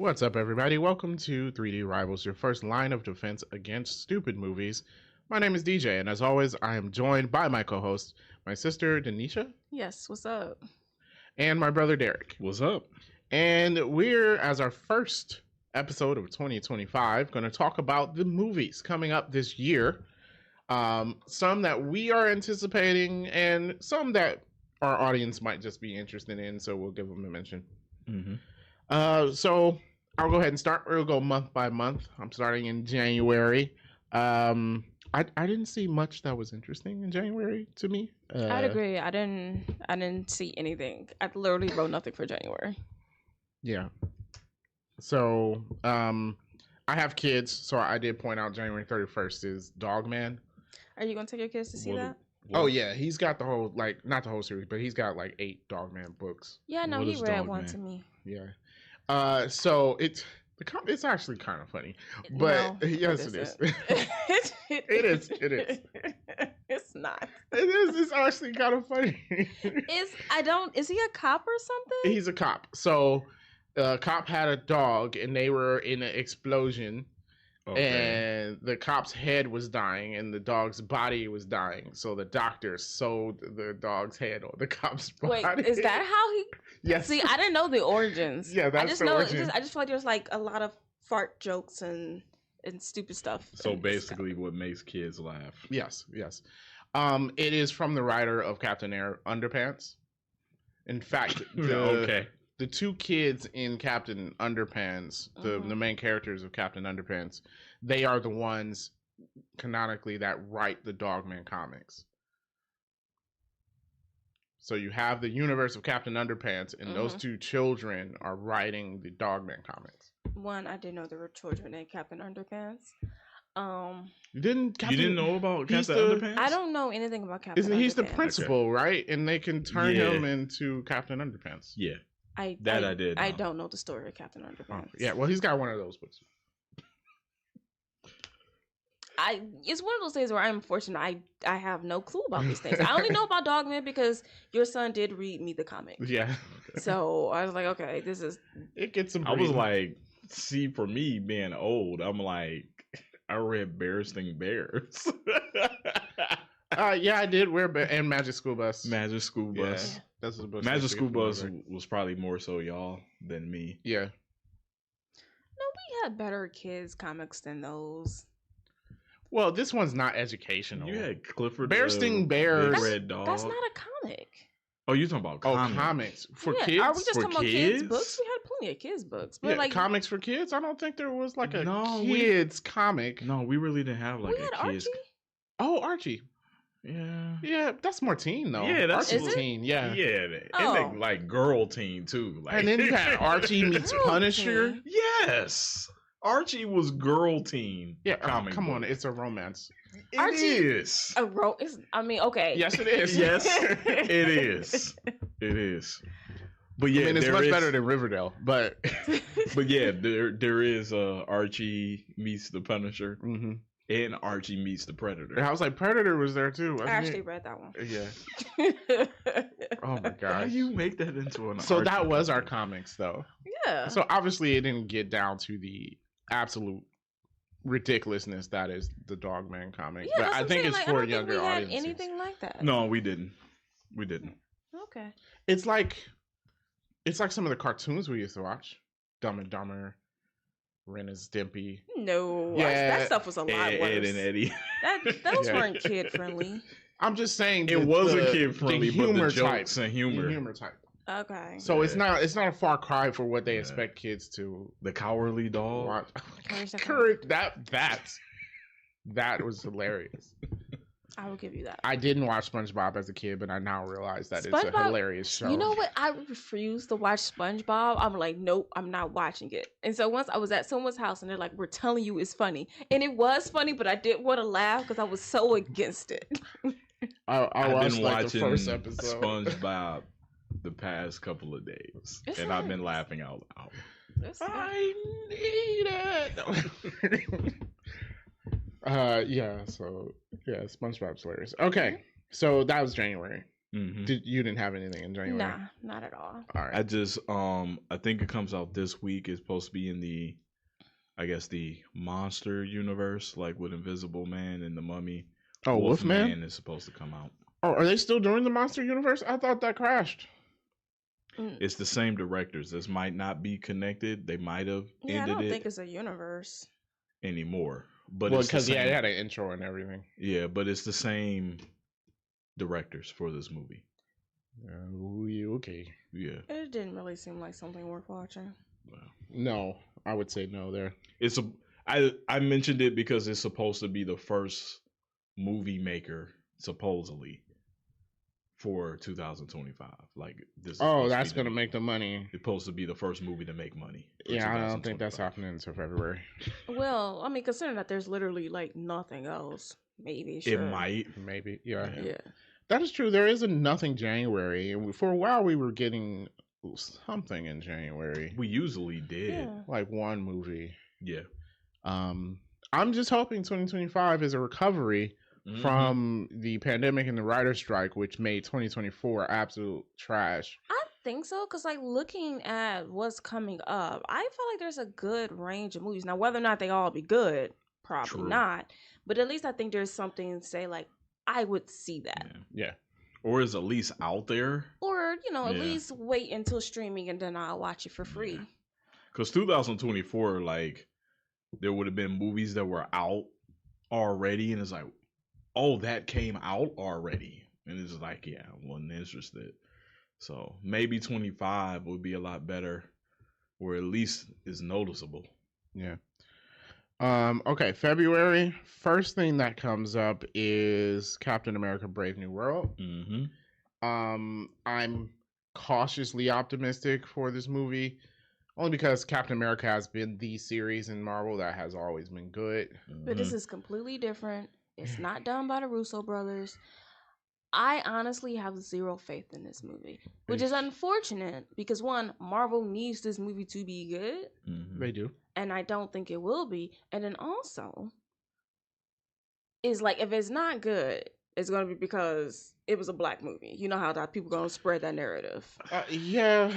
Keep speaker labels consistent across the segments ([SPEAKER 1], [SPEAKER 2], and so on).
[SPEAKER 1] What's up, everybody? Welcome to 3D Rivals, your first line of defense against stupid movies. My name is DJ, and as always, I am joined by my co-host, my sister Denisha,
[SPEAKER 2] Yes, what's up?
[SPEAKER 1] and my brother Derek.
[SPEAKER 3] What's up?
[SPEAKER 1] And we're, as our first episode of 2025, going to talk about the movies coming up this year. Some that we are anticipating, and some that our audience might just be interested in, so we'll give them a mention. So I'll go ahead and start. We'll go month by month. I'm starting in January. I didn't see much that was interesting in January to me.
[SPEAKER 2] I'd agree. I didn't see anything. I literally wrote nothing for January.
[SPEAKER 1] Yeah. So I have kids, so I did point out January 31st is Dogman.
[SPEAKER 2] Are you gonna take your kids to see that?
[SPEAKER 1] Oh yeah, he's got the whole not the whole series, but he's got like 8 Dogman books.
[SPEAKER 2] Yeah, no,
[SPEAKER 3] What
[SPEAKER 2] he
[SPEAKER 3] is
[SPEAKER 2] read
[SPEAKER 3] Dog
[SPEAKER 2] one
[SPEAKER 3] Man?
[SPEAKER 2] to me.
[SPEAKER 1] Yeah. So it's actually kind of funny, but
[SPEAKER 2] No,
[SPEAKER 1] yes, it is.
[SPEAKER 2] isn't.
[SPEAKER 1] It is. It is.
[SPEAKER 2] It's not.
[SPEAKER 1] It is. It's actually kind of funny.
[SPEAKER 2] Is he a cop or something?
[SPEAKER 1] He's a cop. So, a cop had a dog, and they were in an explosion, and the cop's head was dying, and the dog's body was dying. So the doctor sewed the dog's head on the cop's body.
[SPEAKER 2] Wait, is that how he?
[SPEAKER 1] Yes.
[SPEAKER 2] See, I didn't know the origins.
[SPEAKER 1] Yeah, that's
[SPEAKER 2] I just
[SPEAKER 1] the
[SPEAKER 2] know.
[SPEAKER 1] origin.
[SPEAKER 2] I just feel like there's like a lot of fart jokes and stupid stuff.
[SPEAKER 3] So
[SPEAKER 2] in this
[SPEAKER 3] basically, what makes kids laugh?
[SPEAKER 1] Yes. Yes. It is from the writer of Captain Underpants. In fact, the 2 kids in Captain Underpants, the main characters of Captain Underpants, they are the ones canonically that write the Dogman comics. So you have the universe of Captain Underpants, and those 2 children are writing the Dogman comics.
[SPEAKER 2] One, I didn't know there were children in Captain Underpants.
[SPEAKER 1] You didn't
[SPEAKER 3] know about
[SPEAKER 1] he's
[SPEAKER 3] Captain
[SPEAKER 1] the-
[SPEAKER 3] Underpants?
[SPEAKER 2] I don't know anything about Captain Underpants.
[SPEAKER 1] He's the principal, right? And they can turn
[SPEAKER 3] Yeah.
[SPEAKER 1] him into Captain Underpants.
[SPEAKER 3] Yeah.
[SPEAKER 2] I
[SPEAKER 3] did.
[SPEAKER 2] I
[SPEAKER 3] know.
[SPEAKER 2] don't know the story of Captain
[SPEAKER 1] Oh,
[SPEAKER 2] Underpants.
[SPEAKER 1] yeah, well, he's got one of those books.
[SPEAKER 2] It's one of those days where I'm fortunate. I have no clue about these things. I only know about Dogman because your son did read me the comic.
[SPEAKER 1] Yeah.
[SPEAKER 2] So I was like, okay, this is.
[SPEAKER 1] It gets some.
[SPEAKER 3] I was
[SPEAKER 1] breathing.
[SPEAKER 3] like, see, for me being old, I'm like, I read Bears Sting Bears.
[SPEAKER 1] Yeah, I did wear and Magic School Bus.
[SPEAKER 3] Magic School
[SPEAKER 1] Yeah,
[SPEAKER 3] Bus.
[SPEAKER 1] that's the book.
[SPEAKER 3] Magic School Bus was probably more so y'all than me.
[SPEAKER 1] Yeah.
[SPEAKER 2] No, we had better kids comics than those.
[SPEAKER 1] Well, this one's not educational.
[SPEAKER 3] You had Clifford
[SPEAKER 1] Bear Sting Bears.
[SPEAKER 3] Big Red Dog.
[SPEAKER 2] That's not a comic.
[SPEAKER 3] Oh, you talking about comics?
[SPEAKER 1] Comics for
[SPEAKER 2] Yeah,
[SPEAKER 1] kids.
[SPEAKER 2] Are we just
[SPEAKER 3] For
[SPEAKER 2] talking about kids
[SPEAKER 3] kids?
[SPEAKER 2] books? We had plenty of kids books, but
[SPEAKER 1] Yeah,
[SPEAKER 2] like
[SPEAKER 1] comics for kids. I don't think there was like a
[SPEAKER 3] No,
[SPEAKER 1] kids comic.
[SPEAKER 3] No, we really didn't have like
[SPEAKER 2] we had
[SPEAKER 3] a kids.
[SPEAKER 2] Archie.
[SPEAKER 1] Oh, Archie.
[SPEAKER 3] Yeah.
[SPEAKER 1] Yeah, that's more teen though.
[SPEAKER 3] Yeah, that's
[SPEAKER 1] Archie's
[SPEAKER 2] Is it?
[SPEAKER 1] teen. Yeah.
[SPEAKER 3] Yeah,
[SPEAKER 2] Oh.
[SPEAKER 3] and like girl teen too. Like,
[SPEAKER 1] And then you had Archie meets
[SPEAKER 2] Girl
[SPEAKER 1] Punisher.
[SPEAKER 2] teen.
[SPEAKER 3] Yes, Archie was girl teen.
[SPEAKER 1] Yeah,
[SPEAKER 3] comic
[SPEAKER 1] come on,
[SPEAKER 3] book.
[SPEAKER 1] it's a romance.
[SPEAKER 3] It
[SPEAKER 2] Archie-
[SPEAKER 3] is.
[SPEAKER 2] Okay.
[SPEAKER 1] Yes, it is.
[SPEAKER 3] Yes, it is. It is. But yeah,
[SPEAKER 1] I mean, it's
[SPEAKER 3] there
[SPEAKER 1] much
[SPEAKER 3] is-
[SPEAKER 1] better than Riverdale, but.
[SPEAKER 3] But yeah, there is Archie meets the Punisher
[SPEAKER 1] Mhm.
[SPEAKER 3] and Archie meets the Predator.
[SPEAKER 1] I was like, Predator was there too.
[SPEAKER 2] I actually read that one.
[SPEAKER 1] Yeah. Oh my
[SPEAKER 3] How
[SPEAKER 1] gosh.
[SPEAKER 3] do you make that into an?
[SPEAKER 1] So that
[SPEAKER 3] Archie
[SPEAKER 1] was our
[SPEAKER 3] comic?
[SPEAKER 1] comics, though.
[SPEAKER 2] Yeah.
[SPEAKER 1] So obviously, it didn't get down to the absolute ridiculousness that is the Dogman comic.
[SPEAKER 2] Yeah,
[SPEAKER 1] but
[SPEAKER 2] that's
[SPEAKER 1] I
[SPEAKER 2] what I'm
[SPEAKER 1] think
[SPEAKER 2] saying,
[SPEAKER 1] it's
[SPEAKER 2] like,
[SPEAKER 1] for
[SPEAKER 2] I don't
[SPEAKER 1] younger
[SPEAKER 2] think we had
[SPEAKER 1] audiences.
[SPEAKER 2] anything like that.
[SPEAKER 3] No, we didn't. We didn't.
[SPEAKER 2] Okay.
[SPEAKER 1] It's like some of the cartoons we used to watch. Dumb and Dumber, Ren and Stimpy.
[SPEAKER 2] No.
[SPEAKER 1] Yeah,
[SPEAKER 2] that stuff was a lot
[SPEAKER 3] Ed,
[SPEAKER 2] worse.
[SPEAKER 3] Ed and Eddie.
[SPEAKER 2] Those
[SPEAKER 1] Yeah.
[SPEAKER 2] weren't kid friendly.
[SPEAKER 1] I'm just saying
[SPEAKER 3] It wasn't kid friendly,
[SPEAKER 1] the
[SPEAKER 3] but
[SPEAKER 1] humor
[SPEAKER 3] the jokes
[SPEAKER 1] type,
[SPEAKER 3] and humor.
[SPEAKER 1] the humor type.
[SPEAKER 2] Okay.
[SPEAKER 1] So it's
[SPEAKER 3] Yeah.
[SPEAKER 1] not a far cry for what they
[SPEAKER 3] Yeah.
[SPEAKER 1] expect kids to
[SPEAKER 3] The Cowardly Dog.
[SPEAKER 1] watch.
[SPEAKER 2] Courage the
[SPEAKER 1] Courage, that was hilarious.
[SPEAKER 2] I will give you that.
[SPEAKER 1] I didn't watch SpongeBob as a kid, but I now realize that it's a
[SPEAKER 2] SpongeBob-
[SPEAKER 1] hilarious show.
[SPEAKER 2] You know what? I refuse to watch SpongeBob. I'm like, nope, I'm not watching it. And so once I was at someone's house and they're like, we're telling you it's funny. And it was funny, but I didn't want to laugh because I was so against it.
[SPEAKER 1] I
[SPEAKER 3] I've
[SPEAKER 1] watched
[SPEAKER 3] been
[SPEAKER 1] like
[SPEAKER 3] watching
[SPEAKER 1] the first episode.
[SPEAKER 3] SpongeBob the past couple of days,
[SPEAKER 2] It's
[SPEAKER 3] and I've been
[SPEAKER 2] nice.
[SPEAKER 3] laughing out loud.
[SPEAKER 1] I need it. Yeah. So yeah, SpongeBob's hilarious. Okay, so that was January.
[SPEAKER 3] Mm-hmm.
[SPEAKER 1] You didn't have anything in January?
[SPEAKER 2] Nah, not at all.
[SPEAKER 1] All right.
[SPEAKER 3] I just I think it comes out this week. It's supposed to be in the, I guess, the monster universe, like with Invisible Man and the Mummy.
[SPEAKER 1] Oh, Wolfman
[SPEAKER 3] is supposed to come out.
[SPEAKER 1] Oh, are they still doing the monster universe? I thought that crashed.
[SPEAKER 3] It's the same directors. This might not be connected. They might have ended it.
[SPEAKER 2] I don't think it's a universe
[SPEAKER 3] anymore. But
[SPEAKER 1] because it had an intro and everything.
[SPEAKER 3] Yeah, but it's the same directors for this movie.
[SPEAKER 1] Okay.
[SPEAKER 3] Yeah.
[SPEAKER 2] It didn't really seem like something worth watching.
[SPEAKER 3] Well,
[SPEAKER 1] no, I would say no there.
[SPEAKER 3] I mentioned it because it's supposed to be the first movie maker, supposedly, for 2025. Like this.
[SPEAKER 1] That's gonna make the money.
[SPEAKER 3] It's supposed to be the first movie to make money.
[SPEAKER 1] Yeah, I don't think that's happening until February.
[SPEAKER 2] Well, I mean, considering that there's literally like nothing else, maybe. Sure.
[SPEAKER 3] It might.
[SPEAKER 1] Maybe. Yeah.
[SPEAKER 2] Yeah.
[SPEAKER 1] That is true. There is a nothing January, and for a while we were getting something in January.
[SPEAKER 3] We usually did.
[SPEAKER 2] Yeah.
[SPEAKER 1] Like one movie.
[SPEAKER 3] Yeah.
[SPEAKER 1] I'm just hoping 2025 is a recovery from the pandemic and the writer's strike, which made 2024 absolute trash.
[SPEAKER 2] I think so, because like looking at what's coming up, I feel like there's a good range of movies. Now, whether or not they all be good, probably not. But at least I think there's something to say, like, I would see that.
[SPEAKER 1] Yeah.
[SPEAKER 3] Or is at least out there.
[SPEAKER 2] Or, at least wait until streaming and then I'll watch it for free.
[SPEAKER 3] Because 2024, like, there would have been movies that were out already, and it's like, oh, that came out already. And it's like, yeah, I wasn't interested. So maybe 25 would be a lot better, or at least is noticeable.
[SPEAKER 1] Yeah. Okay, February. First thing that comes up is Captain America: Brave New World.
[SPEAKER 3] Mm-hmm.
[SPEAKER 1] I'm cautiously optimistic for this movie, only because Captain America has been the series in Marvel that has always been good.
[SPEAKER 2] But this is completely different. It's not done by the Russo brothers. I honestly have zero faith in this movie, which is unfortunate because one, Marvel needs this movie to be good.
[SPEAKER 3] Mm-hmm.
[SPEAKER 1] They do.
[SPEAKER 2] And I don't think it will be. And then also, is like, if it's not good, it's going to be because it was a black movie. You know how that people going to spread that narrative.
[SPEAKER 1] Yeah.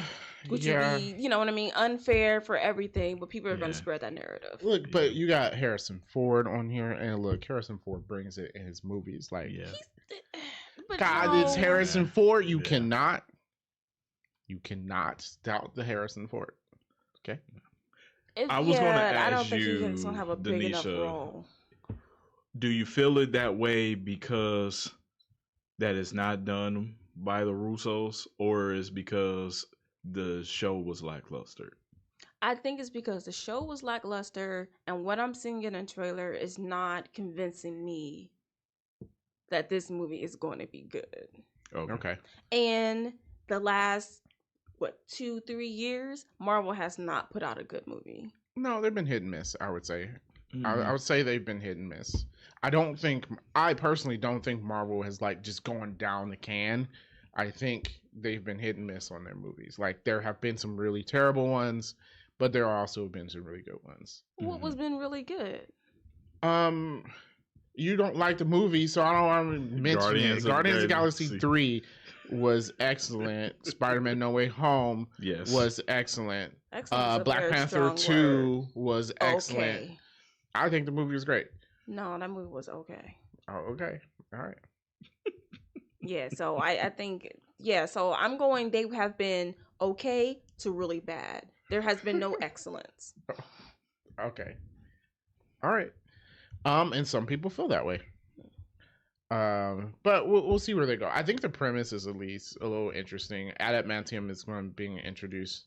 [SPEAKER 2] Which would be, you know what I mean, unfair for everything, but people are going to spread that narrative.
[SPEAKER 1] Look, but you got Harrison Ford on here, and look, Harrison Ford brings it in his movies. Like, it's Harrison Ford. You cannot doubt the Harrison Ford. Okay.
[SPEAKER 3] I was going to ask
[SPEAKER 2] I don't think
[SPEAKER 3] you,
[SPEAKER 2] he's going to have a big enough role.
[SPEAKER 3] Do you feel it that way because that is not done by the Russos, or is because the show was lackluster?
[SPEAKER 2] I think it's because the show was lackluster, and what I'm seeing in the trailer is not convincing me that this movie is going to be good.
[SPEAKER 1] Okay.
[SPEAKER 2] And the last 2-3 years, Marvel has not put out a good movie.
[SPEAKER 1] No, they've been hit and miss, I would say. I would say they've been hit and miss. I personally don't think Marvel has like just gone down the can. I think they've been hit and miss on their movies. Like, there have been some really terrible ones, but there have also been some really good ones.
[SPEAKER 2] What was been really good?
[SPEAKER 1] You don't like the movie, so I don't want to mention it. Guardians of the Galaxy 3 was excellent. Spider-Man No Way Home was excellent. Black Panther 2 was excellent. Okay. I think the movie was great.
[SPEAKER 2] No, that movie was okay.
[SPEAKER 1] Oh, okay. All right.
[SPEAKER 2] Yeah, so I think, so I'm going, they have been okay to really bad. There has been no excellence.
[SPEAKER 1] Okay. All right. And some people feel that way. But we'll see where they go. I think the premise is at least a little interesting. Adamantium is going to be introduced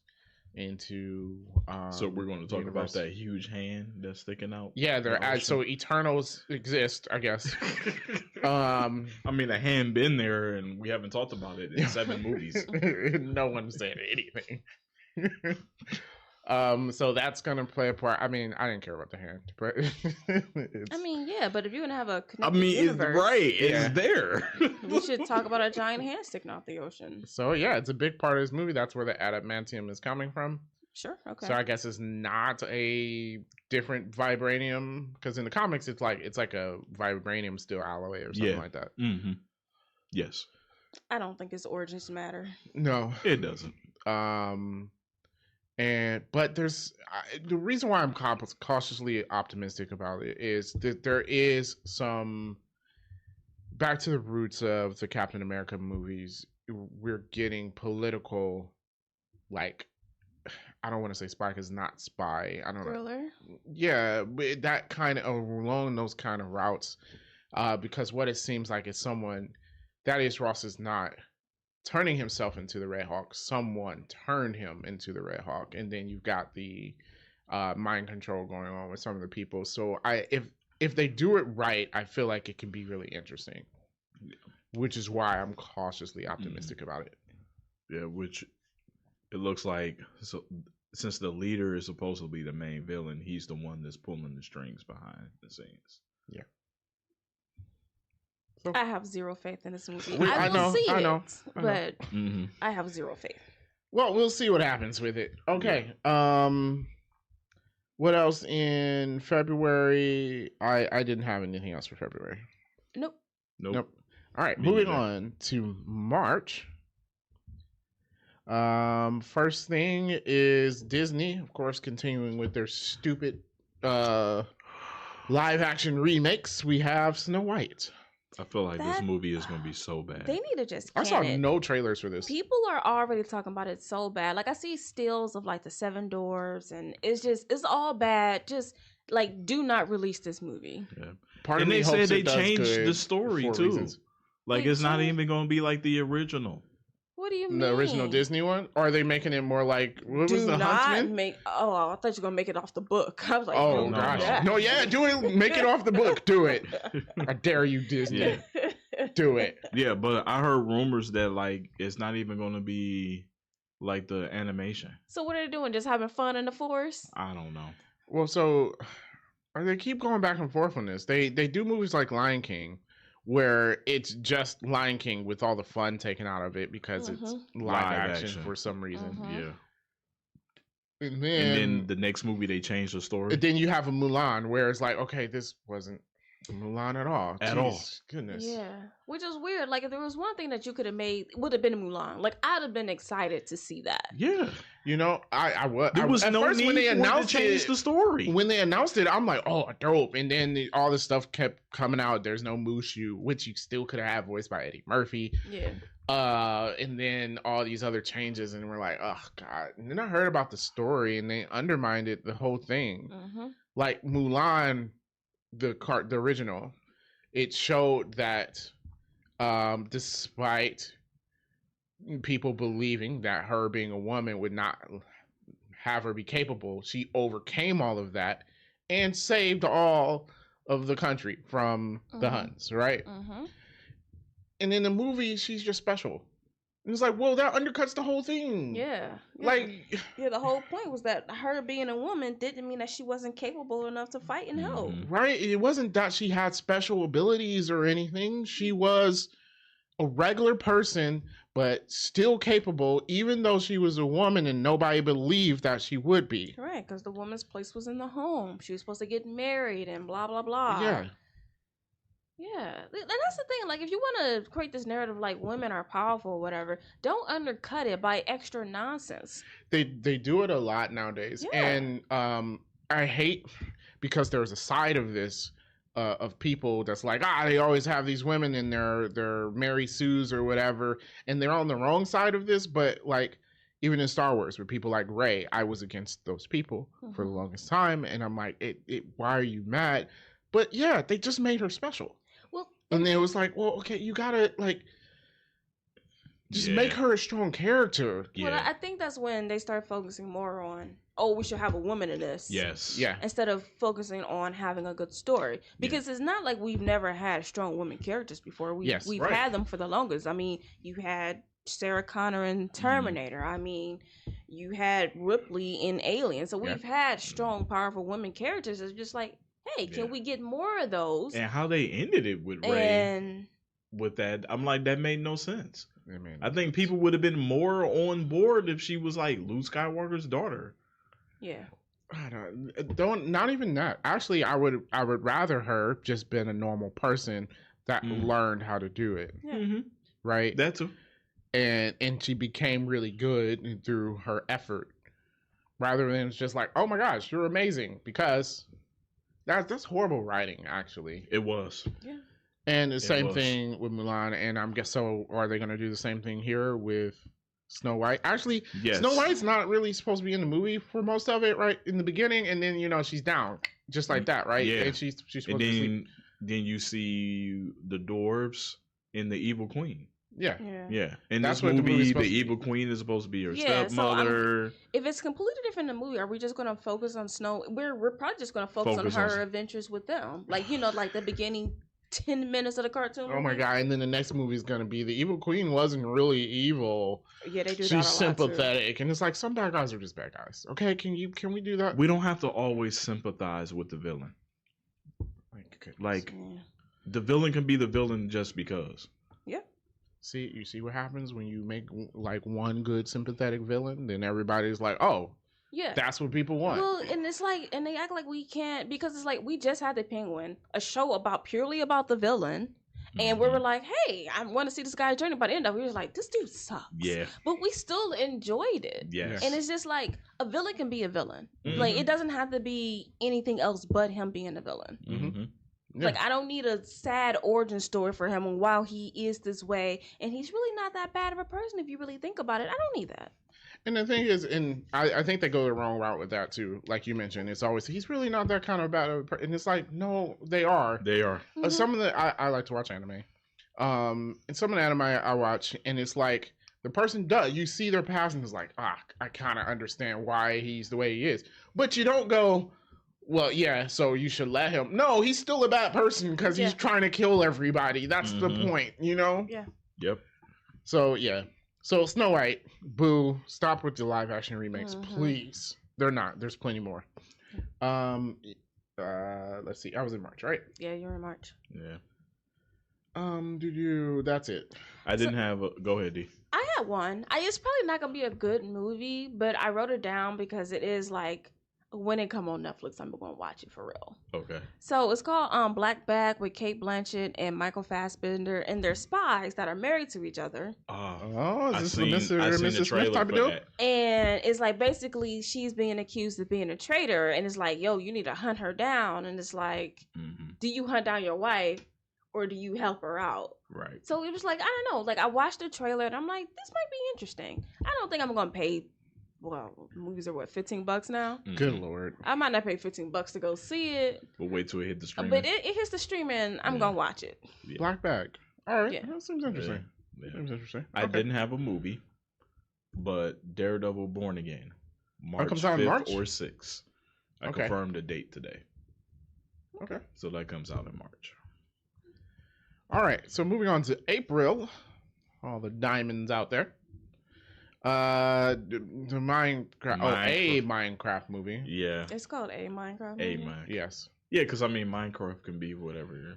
[SPEAKER 1] into
[SPEAKER 3] so we're going to talk about that huge hand that's sticking out.
[SPEAKER 1] Yeah, so Eternals exist, I guess.
[SPEAKER 3] I mean, a hand been there, and we haven't talked about it in 7 movies.
[SPEAKER 1] No one said anything. So that's gonna play a part. I mean, I didn't care about the hand, but
[SPEAKER 2] but if you're gonna have a connected universe,
[SPEAKER 3] it's there.
[SPEAKER 2] We should talk about a giant hand sticking out the ocean.
[SPEAKER 1] So yeah, it's a big part of this movie. That's where the adamantium is coming from.
[SPEAKER 2] Sure. Okay.
[SPEAKER 1] So I guess it's not a different vibranium, because in the comics it's like a vibranium steel alloy or something like that.
[SPEAKER 3] Mm-hmm. Yes.
[SPEAKER 2] I don't think his origins matter.
[SPEAKER 1] No,
[SPEAKER 3] it doesn't.
[SPEAKER 1] But there's the reason why I'm cautiously optimistic about it is that there is some back to the roots of the Captain America movies. We're getting political, like, I don't want to say spy because not spy. I don't
[SPEAKER 2] Thriller?
[SPEAKER 1] know. Yeah, but that kind of along those kind of routes, because what it seems like is someone, Thaddeus Ross is not turning himself into the Red Hawk. Someone turned him into the Red Hawk, and then you've got the mind control going on with some of the people. So if they do it right, I feel like it can be really interesting, which is why I'm cautiously optimistic about it.
[SPEAKER 3] Yeah, which it looks like, so since the leader is supposed to be the main villain, he's the one that's pulling the strings behind the scenes.
[SPEAKER 1] Yeah.
[SPEAKER 2] So, I have zero faith in this movie.
[SPEAKER 1] I know,
[SPEAKER 2] but I have zero faith.
[SPEAKER 1] Well, we'll see what happens with it. Okay. What else in February? I didn't have anything else for February.
[SPEAKER 2] Nope.
[SPEAKER 1] All right, moving on to March. First thing is Disney, of course, continuing with their stupid live action remakes. We have Snow White.
[SPEAKER 3] I feel like this movie is going to be so bad.
[SPEAKER 2] They need to just
[SPEAKER 1] I saw no trailers for this.
[SPEAKER 2] People are already talking about it so bad. Like, I see stills of like the Seven Dwarfs, and it's all bad. Just like, do not release this movie.
[SPEAKER 3] Yeah. Part of me hopes they changed the story too.
[SPEAKER 1] Reasons.
[SPEAKER 3] Like, it's not even going to be like the original.
[SPEAKER 2] What do you mean?
[SPEAKER 1] The original Disney one? Or are they making it more like, what was the Huntsman?
[SPEAKER 2] Oh, I thought you were going to make it off the book. I was like,
[SPEAKER 1] oh, gosh.
[SPEAKER 2] Yeah.
[SPEAKER 1] No, yeah, do it. Make it off the book. Do it. I dare you, Disney. Yeah. Do it.
[SPEAKER 3] Yeah, but I heard rumors that, like, it's not even going to be like the animation.
[SPEAKER 2] So what are they doing? Just having fun in the forest?
[SPEAKER 3] I don't know.
[SPEAKER 1] Well, so they keep going back and forth on this. They do movies like Lion King, where it's just Lion King with all the fun taken out of it because it's live action for some reason.
[SPEAKER 3] Yeah. And then the next movie they changed the story.
[SPEAKER 1] And then you have a Mulan where it's like, okay, this wasn't Mulan at all. Goodness.
[SPEAKER 2] Yeah. Which is weird. Like, if there was one thing that you could have made, it would have been Mulan. Like, I'd have been excited to see that.
[SPEAKER 3] Yeah.
[SPEAKER 1] You know, I was.
[SPEAKER 3] There was no need when they announced to change the story.
[SPEAKER 1] When they announced it, I'm like, oh, dope. And then all this stuff kept coming out. There's no Mushu, which you still could have voiced by Eddie Murphy.
[SPEAKER 2] Yeah.
[SPEAKER 1] And then all these other changes, and we're like, oh god. And then I heard about the story, and they undermined it, the whole thing. Like Mulan, the original, it showed that, despite people believing that her being a woman would not have her be capable, she overcame all of that and saved all of the country from the Huns, right? And in the movie, she's just special. And it's like, well, that undercuts the whole thing.
[SPEAKER 2] Yeah.
[SPEAKER 1] Like,
[SPEAKER 2] yeah, the whole point was that her being a woman didn't mean that she wasn't capable enough to fight and help.
[SPEAKER 1] Right? It wasn't that she had special abilities or anything. She was a regular person, but still capable, even though she was a woman and nobody believed that she would be.
[SPEAKER 2] Right, because the woman's place was in the home. She was supposed to get married and blah, blah, blah.
[SPEAKER 1] Yeah.
[SPEAKER 2] Yeah, and that's the thing. Like, if you want to create this narrative like women are powerful or whatever, don't undercut it by extra nonsense.
[SPEAKER 1] They do it a lot nowadays. Yeah. And I hate, because there's a side of this of people that's like, they always have these women in their Mary Sues or whatever, and they're on the wrong side of this. But like, even in Star Wars, with people like Rey, I was against those people for the longest time, and I'm like, why are you mad? But yeah, they just made her special. And then it was like, well, okay, you gotta like just make her a strong character.
[SPEAKER 2] Well, I think that's when they start focusing more on, we should have a woman in this.
[SPEAKER 3] Yes.
[SPEAKER 1] Yeah.
[SPEAKER 2] Instead of focusing on having a good story. Because it's not like we've never had strong women characters before. We've had them for the longest. I mean, you had Sarah Connor in Terminator. I mean, you had Ripley in Alien. So we've had strong, powerful women characters. It's just like, hey, can we get more of those?
[SPEAKER 3] And how they ended it with Rey, with that, I'm like, that made no sense. I think people would have been more on board if she was like Luke Skywalker's daughter.
[SPEAKER 2] Yeah.
[SPEAKER 1] I don't. Not even that. Actually, I would rather her just been a normal person that learned how to do it.
[SPEAKER 2] Yeah.
[SPEAKER 1] right?
[SPEAKER 3] That too.
[SPEAKER 1] And she became really good through her effort, rather than it's just like, oh my gosh, you're amazing, because that's horrible writing, actually.
[SPEAKER 3] It was.
[SPEAKER 2] Yeah.
[SPEAKER 1] And the same thing with Mulan, and I'm guess so. Are they going to do the same thing here with Snow White? Actually,
[SPEAKER 3] yes.
[SPEAKER 1] Snow White's not really supposed to be in the movie for most of it, right? In the beginning, and then she's down just like that, right?
[SPEAKER 3] Yeah.
[SPEAKER 1] And she's supposed
[SPEAKER 3] and
[SPEAKER 1] to sleep.
[SPEAKER 3] Then you see the dwarves in the Evil Queen.
[SPEAKER 1] Yeah.
[SPEAKER 3] In
[SPEAKER 1] That's
[SPEAKER 3] this
[SPEAKER 1] what
[SPEAKER 3] movie, the Evil Queen is supposed to be her stepmother.
[SPEAKER 2] So if it's completely different in the movie, are we just going to focus on Snow? We're probably just going to focus on her adventures with them, like like the beginning 10 minutes of the cartoon.
[SPEAKER 1] Oh my god! And then the next movie is going to be the Evil Queen wasn't really evil.
[SPEAKER 2] Yeah, they do.
[SPEAKER 1] She's sympathetic, and it's like some bad guys are just bad guys. Okay, can we do that?
[SPEAKER 3] We don't have to always sympathize with the villain. Like the villain can be the villain just because.
[SPEAKER 2] Yeah.
[SPEAKER 1] See, you see what happens when you make like one good sympathetic villain, then everybody's like, oh, yeah, that's what people want.
[SPEAKER 2] Well, and it's like, and they act like we can't, because it's like we just had The Penguin, a show purely about the villain, and we were like, hey, I want to see this guy's journey. By the end of it, we was like, this dude sucks.
[SPEAKER 3] Yeah.
[SPEAKER 2] But we still enjoyed it.
[SPEAKER 3] Yes.
[SPEAKER 2] And it's just like a villain can be a villain. Like it doesn't have to be anything else but him being a villain. Yeah. Like, I don't need a sad origin story for him and why he is this way. And he's really not that bad of a person if you really think about it. I don't need that.
[SPEAKER 1] And the thing is, and I think they go the wrong route with that too. Like you mentioned, it's always, he's really not that kind of bad of a person. And it's like, no, they are.
[SPEAKER 3] They are.
[SPEAKER 1] Some of the, I like to watch anime. And some of the anime I watch, and it's like, the person does, you see their past and it's like, I kind of understand why he's the way he is. But you don't go, well, yeah, so you should let him. No, he's still a bad person because he's trying to kill everybody. That's the point, Yeah.
[SPEAKER 3] Yep.
[SPEAKER 1] So, yeah. So, Snow White, boo, stop with the live action remakes, please. They're not. There's plenty more. Let's see. I was in March, right?
[SPEAKER 2] Yeah, you're in March.
[SPEAKER 3] Yeah.
[SPEAKER 1] That's it.
[SPEAKER 3] I didn't have go ahead, D.
[SPEAKER 2] I had one. It's probably not going to be a good movie, but I wrote it down because it is like, when it come on Netflix, I'm going to watch it for real.
[SPEAKER 3] Okay.
[SPEAKER 2] So it's called Black Bag with Cate Blanchett and Michael Fassbender, and they're spies that are married to each other.
[SPEAKER 1] Is this Mr. Smith type of deal?
[SPEAKER 2] And it's like basically she's being accused of being a traitor, and it's like, yo, you need to hunt her down. And it's like, do you hunt down your wife or do you help her out?
[SPEAKER 3] Right.
[SPEAKER 2] So it was like, I don't know. Like, I watched the trailer and I'm like, this might be interesting. I don't think I'm going to pay. Well, movies are what, $15 now?
[SPEAKER 1] Good Lord.
[SPEAKER 2] I might not pay $15 to go see it.
[SPEAKER 3] We'll wait till it hit the streaming.
[SPEAKER 2] But it hits the streaming, I'm going to watch it.
[SPEAKER 1] Yeah. Black Bag. All right. Yeah. That seems interesting.
[SPEAKER 3] Yeah. Seems interesting. I didn't have a movie, but Daredevil Born Again. March 5th or 6th. I confirmed the date today.
[SPEAKER 1] Okay.
[SPEAKER 3] So that comes out in March.
[SPEAKER 1] All right. So moving on to April. All the diamonds out there. The Minecraft. A Minecraft movie.
[SPEAKER 3] Yeah.
[SPEAKER 2] It's called A Minecraft movie.
[SPEAKER 1] Yes.
[SPEAKER 3] Yeah, because Minecraft can be whatever.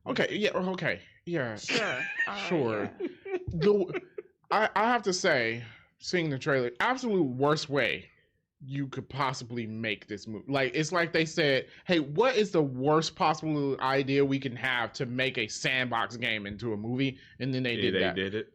[SPEAKER 1] Okay. Yeah. Okay. Yeah.
[SPEAKER 2] Sure.
[SPEAKER 1] Sure. Yeah. I have to say, seeing the trailer, absolute worst way you could possibly make this movie. Like, it's like they said, hey, what is the worst possible idea we can have to make a sandbox game into a movie? And then they did that.
[SPEAKER 3] They did it.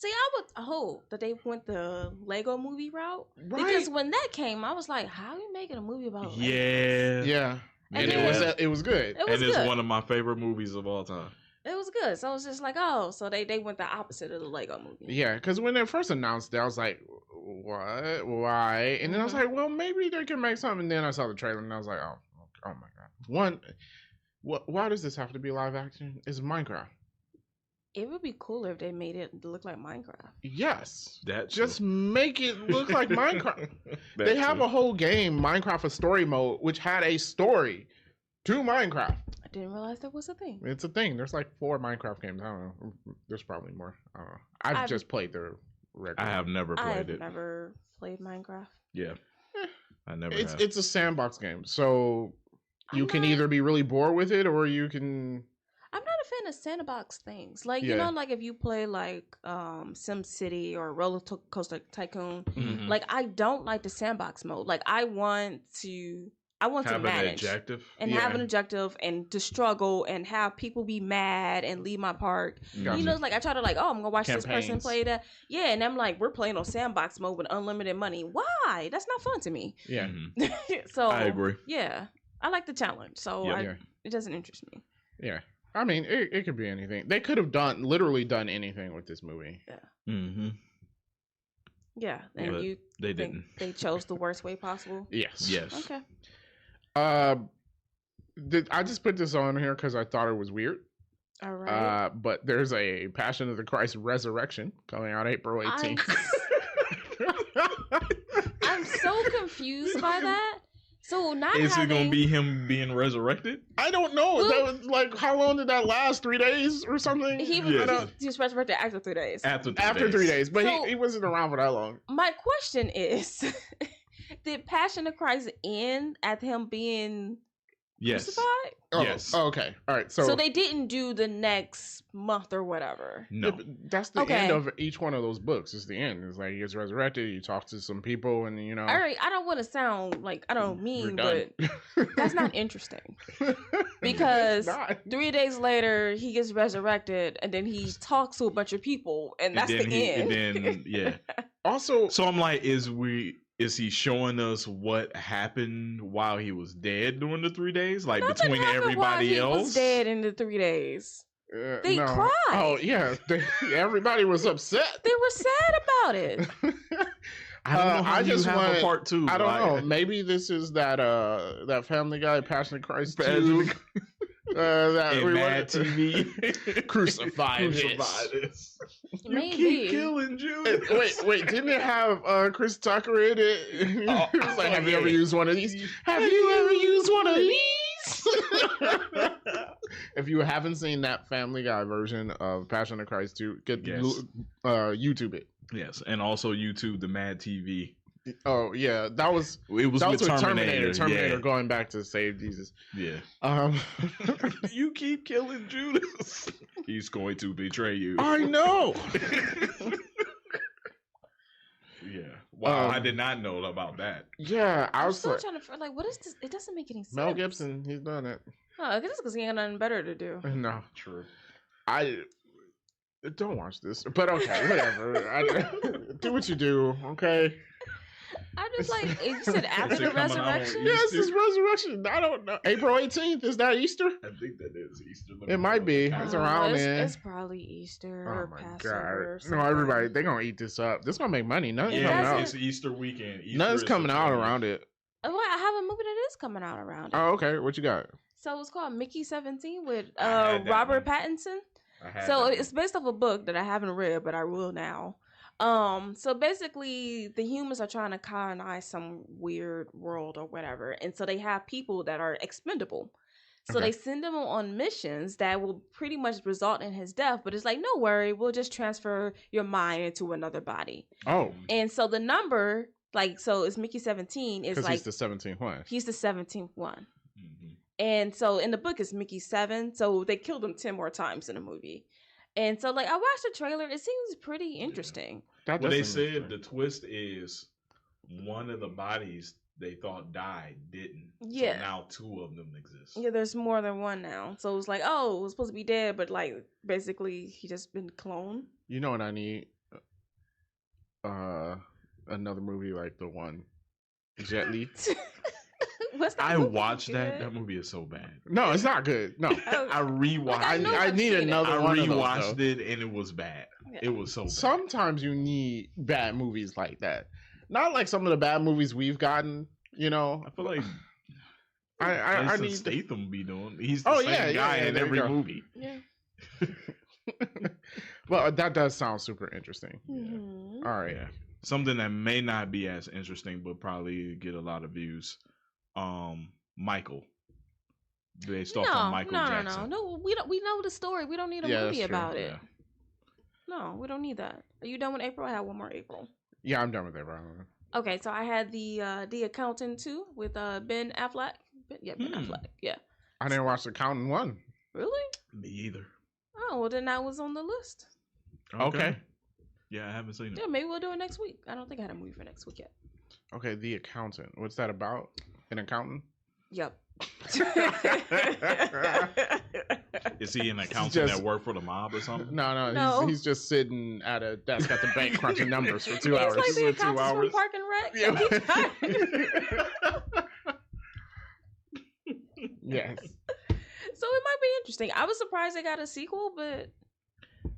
[SPEAKER 2] See, I would hope that they went the Lego movie route.
[SPEAKER 1] Right.
[SPEAKER 2] Because when that came, I was like, how are you making a movie about Lego?
[SPEAKER 1] Yeah. And it was good.
[SPEAKER 3] It's one of my favorite movies of all time.
[SPEAKER 2] It was good. So I was just like, oh, so they went the opposite of the Lego movie.
[SPEAKER 1] Yeah, because when they first announced it, I was like, what? Why? And then I was like, well, maybe they can make something. And then I saw the trailer and I was like, oh my God. Why does this have to be live action? It's Minecraft.
[SPEAKER 2] It would be cooler if they made it look like Minecraft.
[SPEAKER 1] Yes.
[SPEAKER 3] Just
[SPEAKER 1] make it look like Minecraft. They have a whole game, Minecraft a Story Mode, which had a story to Minecraft.
[SPEAKER 2] I didn't realize that was a thing.
[SPEAKER 1] It's a thing. There's like 4 Minecraft games. I don't know. There's probably more. I don't know. I've just played the regular.
[SPEAKER 3] I have never played it.
[SPEAKER 2] I've never played Minecraft.
[SPEAKER 3] Yeah. I never have.
[SPEAKER 1] It's a sandbox game. So you can either be really bored with it or you can...
[SPEAKER 2] I'm not a fan of sandbox things. Like, you know, like if you play like SimCity or Roller Coaster Tycoon, like I don't like the sandbox mode. Like I want to I want to manage
[SPEAKER 3] an objective
[SPEAKER 2] and have an objective and to struggle and have people be mad and leave my park.
[SPEAKER 1] Gotcha.
[SPEAKER 2] You know, it's like I try to like, oh, I'm gonna watch this person play that. Yeah, and I'm like, we're playing on sandbox mode with unlimited money. Why? That's not fun to me.
[SPEAKER 1] Yeah.
[SPEAKER 2] So
[SPEAKER 3] I agree.
[SPEAKER 2] Yeah, I like the challenge, so it doesn't interest me.
[SPEAKER 1] Yeah, I mean, it could be anything. They could have literally done anything with this movie.
[SPEAKER 2] Yeah.
[SPEAKER 3] Mm-hmm.
[SPEAKER 2] Yeah, and
[SPEAKER 3] but
[SPEAKER 2] you
[SPEAKER 3] they didn't.
[SPEAKER 2] They chose the worst way possible.
[SPEAKER 1] Yes.
[SPEAKER 2] Okay.
[SPEAKER 1] I just put this on here because I thought it was weird.
[SPEAKER 2] All right.
[SPEAKER 1] But there's a Passion of the Christ Resurrection coming out April 18th.
[SPEAKER 2] I'm so confused by that. So
[SPEAKER 3] is it gonna be him being resurrected?
[SPEAKER 1] I don't know. That was like, how long did that last? 3 days or something?
[SPEAKER 2] He was resurrected after 3 days.
[SPEAKER 3] After
[SPEAKER 1] 3 days, but so, he wasn't around for that long.
[SPEAKER 2] My question is, did Passion of Christ end at him being crucified?
[SPEAKER 1] Oh,
[SPEAKER 3] yes.
[SPEAKER 1] Oh, okay. All right. So
[SPEAKER 2] they didn't do the next month or whatever.
[SPEAKER 3] No.
[SPEAKER 1] Yeah, that's the end of each one of those books. Is the end. It's like he gets resurrected. You talk to some people, and you know.
[SPEAKER 2] All right. I don't want to sound like I don't mean, but that's not interesting. Because 3 days later he gets resurrected, and then he talks to a bunch of people, and that's the end.
[SPEAKER 3] And then
[SPEAKER 1] Also,
[SPEAKER 3] so I'm like, is he showing us what happened while he was dead during the 3 days? Like
[SPEAKER 2] Nothing
[SPEAKER 3] between everybody else?
[SPEAKER 2] He was dead in the 3 days. They cried.
[SPEAKER 1] Oh, yeah. Everybody was upset.
[SPEAKER 2] They were sad about it.
[SPEAKER 3] I don't know how I just have a part 2.
[SPEAKER 1] I don't know. Maybe this is that Family Guy, Passion of Christ 2. That
[SPEAKER 3] Mad TV
[SPEAKER 1] crucified
[SPEAKER 3] this.
[SPEAKER 2] Maybe.
[SPEAKER 3] You keep killing Judas.
[SPEAKER 1] Wait, didn't it have Chris Tucker in it? Like, have you ever used one of these? Have you ever used one of these? If you haven't seen that Family Guy version of Passion of Christ 2, YouTube it.
[SPEAKER 3] Yes, and also YouTube the Mad TV.
[SPEAKER 1] Oh yeah, it was with Terminator. Terminator going back to save Jesus.
[SPEAKER 3] Yeah. You keep killing Judas. He's going to betray you.
[SPEAKER 1] I know.
[SPEAKER 3] Yeah. Wow, I did not know about that.
[SPEAKER 1] Yeah, I was
[SPEAKER 2] still trying to what is this? It doesn't make any sense.
[SPEAKER 1] Mel Gibson, he's done it.
[SPEAKER 2] Oh, I guess because he ain't got nothing better to do.
[SPEAKER 1] No,
[SPEAKER 3] true.
[SPEAKER 1] I don't watch this, but okay, whatever. Do what you do, okay.
[SPEAKER 2] I'm just like, you said after the resurrection?
[SPEAKER 1] Yes, it's resurrection. I don't know. April 18th, is that Easter?
[SPEAKER 3] I think that is Easter.
[SPEAKER 1] It might be. It's around then.
[SPEAKER 2] It's probably Easter or Passover.
[SPEAKER 1] No, everybody, they're going to eat this up. This is going to make money. Nothing's coming out.
[SPEAKER 3] It's Easter weekend.
[SPEAKER 1] Nothing's coming out around it.
[SPEAKER 2] Oh, I have a movie that is coming out around it.
[SPEAKER 1] Oh, okay. What you got?
[SPEAKER 2] So it's called Mickey 17 with Robert Pattinson. So it's based off a book that I haven't read, but I will now. So basically the humans are trying to colonize some weird world or whatever. And so they have people that are expendable. So they send them on missions that will pretty much result in his death. But it's like, no worry, we'll just transfer your mind into another body.
[SPEAKER 1] Oh.
[SPEAKER 2] And so the number, so it's Mickey 17 is like...
[SPEAKER 1] he's the 17th one.
[SPEAKER 2] He's the 17th one. Mm-hmm. And so in the book it's Mickey 7. So they killed him 10 more times in the movie. And so, I watched the trailer. It seems pretty interesting.
[SPEAKER 3] Well, they said the twist is one of the bodies they thought died didn't.
[SPEAKER 2] Yeah.
[SPEAKER 3] So now 2 of them exist.
[SPEAKER 2] Yeah, there's more than one now. So it was like, it was supposed to be dead, but basically he just been cloned.
[SPEAKER 1] You know what I need? Another movie like the one Jet Li.
[SPEAKER 2] What's that?
[SPEAKER 3] I watched that. That movie is so bad.
[SPEAKER 1] No, it's not good. No,
[SPEAKER 3] I rewatched.
[SPEAKER 1] I need another one. I
[SPEAKER 3] rewatched it, and it was bad. Yeah. It was so bad.
[SPEAKER 1] Sometimes you need bad movies like that. Not like some of the bad movies we've gotten. You know,
[SPEAKER 3] I feel like
[SPEAKER 1] I need
[SPEAKER 3] Statham be doing. He's the same guy in every movie.
[SPEAKER 2] Yeah.
[SPEAKER 1] Well, that does sound super interesting.
[SPEAKER 2] Mm-hmm.
[SPEAKER 1] All right.
[SPEAKER 3] Yeah. Something that may not be as interesting, but probably get a lot of views. Michael. Based off of Michael Jackson.
[SPEAKER 2] No. We know the story. We don't need a movie about it. Yeah. No, we don't need that. Are you done with April? I have one more April.
[SPEAKER 1] Yeah, I'm done with April.
[SPEAKER 2] Okay, so I had the Accountant 2 with Ben Affleck. Ben Affleck. Yeah.
[SPEAKER 1] I didn't watch The Accountant 1.
[SPEAKER 2] Really?
[SPEAKER 3] Me either.
[SPEAKER 2] Oh, well then that was on the list.
[SPEAKER 1] Okay.
[SPEAKER 3] Yeah, I haven't seen it.
[SPEAKER 2] Yeah, maybe we'll do it next week. I don't think I had a movie for next week yet.
[SPEAKER 1] Okay, The Accountant. What's that about? An accountant?
[SPEAKER 2] Yep.
[SPEAKER 3] Is he an accountant that worked for the mob or something?
[SPEAKER 1] No. He's just sitting at a desk at the bank crunching numbers for 2 hours.
[SPEAKER 2] He's like the accountant from Park and Rec.
[SPEAKER 1] Yes.
[SPEAKER 2] So it might be interesting. I was surprised they got a sequel, but